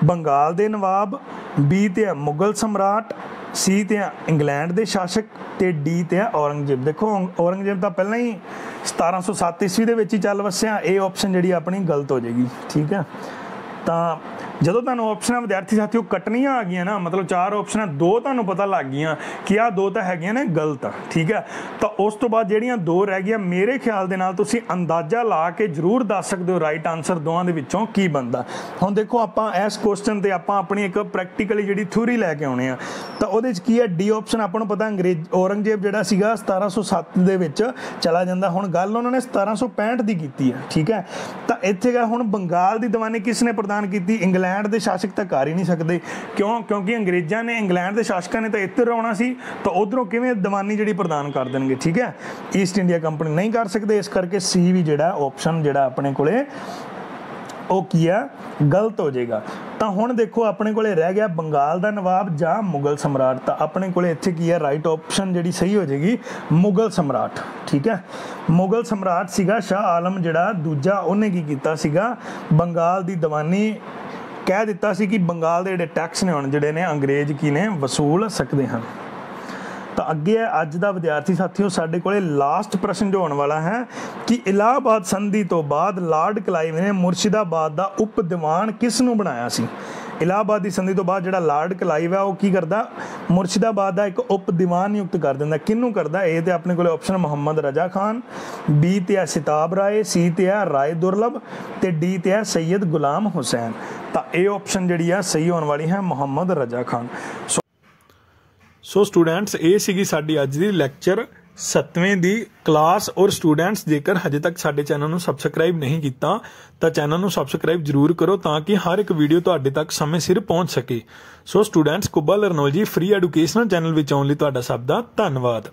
बंगाल दे नवाब, बी ते मुगल सम्राट, सी ते इंग्लैंड के शासक, ते डी ते औरंगजेब। देखो औरंगजेब तो पहले ही 1707 ईस्वी दे विच ही चल वसिया, ए ऑप्शन जिहड़ी अपनी गलत हो जाएगी, ठीक है। तो ਜਦੋਂ ਤੁਹਾਨੂੰ ਆਪਸ਼ਨਾਂ ਵਿਦਿਆਰਥੀ ਸਾਥੀਓ ਕੱਟਣੀਆਂ ਆ ਗਈਆਂ ਨਾ, ਮਤਲਬ ਚਾਰ ਆਪਸ਼ਨਾਂ ਦੋ ਤੁਹਾਨੂੰ ਪਤਾ ਲੱਗ ਗਈਆਂ ਕਿ ਆਹ ਦੋ ਤਾਂ ਹੈਗੀਆਂ ਨੇ ਗਲਤ, ਠੀਕ ਹੈ। ਤਾਂ ਉਸ ਤੋਂ ਬਾਅਦ ਜਿਹੜੀਆਂ ਦੋ ਰਹਿ ਗਈਆਂ ਮੇਰੇ ਖਿਆਲ ਦੇ ਨਾਲ ਤੁਸੀਂ ਅੰਦਾਜ਼ਾ ਲਾ ਕੇ ਜ਼ਰੂਰ ਦੱਸ ਸਕਦੇ ਹੋ ਰਾਈਟ ਆਨਸਰ ਦੋਵਾਂ ਦੇ ਵਿੱਚੋਂ ਕੀ ਬਣਦਾ। ਹੁਣ ਦੇਖੋ ਆਪਾਂ ਇਸ ਕੁਐਸਚਨ ਤੇ ਆਪਾਂ ਆਪਣੀ ਇੱਕ ਪ੍ਰੈਕਟੀਕਲੀ ਜਿਹੜੀ ਥਿਊਰੀ ਲੈ ਕੇ ਆਉਣੇ ਆ, ਤਾਂ ਉਹਦੇ 'ਚ ਕੀ ਹੈ ਡੀ ਆਪਸ਼ਨ ਆਪਾਂ ਨੂੰ ਪਤਾ ਔਰੰਗਜ਼ੇਬ ਜਿਹੜਾ ਸੀਗਾ 1707 ਦੇ ਵਿੱਚ ਚਲਾ ਜਾਂਦਾ। ਹੁਣ ਗੱਲ ਉਹਨਾਂ ਨੇ 1765 ਦੀ ਕੀਤੀ ਹੈ, ਠੀਕ ਹੈ। ਤਾਂ ਇੱਥੇ ਗਾ ਹੁਣ ਬੰਗਾਲ ਦੀ ਦੀਵਾਨੀ ਕਿਸ ਨੇ ਪ੍ਰਦਾਨ ਕੀਤੀ? ਇੰਗਲੈਂਡ के शासक तो कर ही नहीं सकते, क्यों? क्योंकि अंग्रेज़ों ने इंग्लैंड के शासकों ने तो इधर आना सी, तो उधरों किवें दीवानी जिहड़ी प्रदान कर देंगे, ठीक है। ईस्ट इंडिया कंपनी नहीं कर सकते, इस करके सी भी जिहड़ा ऑप्शन जिहड़ा अपने कोले वो की है गलत हो जाएगा। तो हुण देखो अपने कोले रह गया बंगाल का नवाब जां मुगल सम्राट। तो अपने कोले इत्थे की है राइट ऑप्शन जिहड़ी सही हो जाएगी मुगल सम्राट, ठीक है। मुगल सम्राट सीगा शाह आलम जिहड़ा दूजा, उन्हें की कीता सीगा बंगाल की दीवानी कह दिता सी कि बंगाल के जिहड़े टैक्स ने हुण जिहड़े ने अंग्रेज की ने वसूल सकते हैं। तो अगे अज का विद्यार्थी साथियों साडे कोले लास्ट प्रश्न जो होने वाला है कि इलाहाबाद संधि तो बाद लॉर्ड क्लाइव ने मुर्शिदाबाद का उप दीवान किस नूं बनाया सी? इलाहाबाद की संधि तो बाद जिहड़ा लॉर्ड क्लाइव है वो की करदा, मुर्शिदाबाद का एक उप दीवान नियुक्त कर दिंदा। किहनूं करदा? ए ते अपने कोल ऑप्शन मुहम्मद रजा खान, बी ते है सिताब राय, सी ते है राय दुर्लभ ते डी ते है सैयद गुलाम हुसैन। तो ये ऑप्शन जिहड़ी है सही होने वाली है मुहम्मद रजा खान। सो स्टूडेंट्स ये सीगी साडी अज दी लैक्चर 7वीं दी क्लास। और स्टूडेंट्स जेकर हजे तक साडे चैनल नूं सबसक्राइब नहीं कीता तो चैनल नूं सबसक्राइब जरूर करो ताकि हर एक वीडियो तुहाडे तक समय सिर पहुंच सके। सो स्टूडेंट्स कुब्बा Learnology free educational channel which आउण लई तुहाडा सब दा धन्नवाद।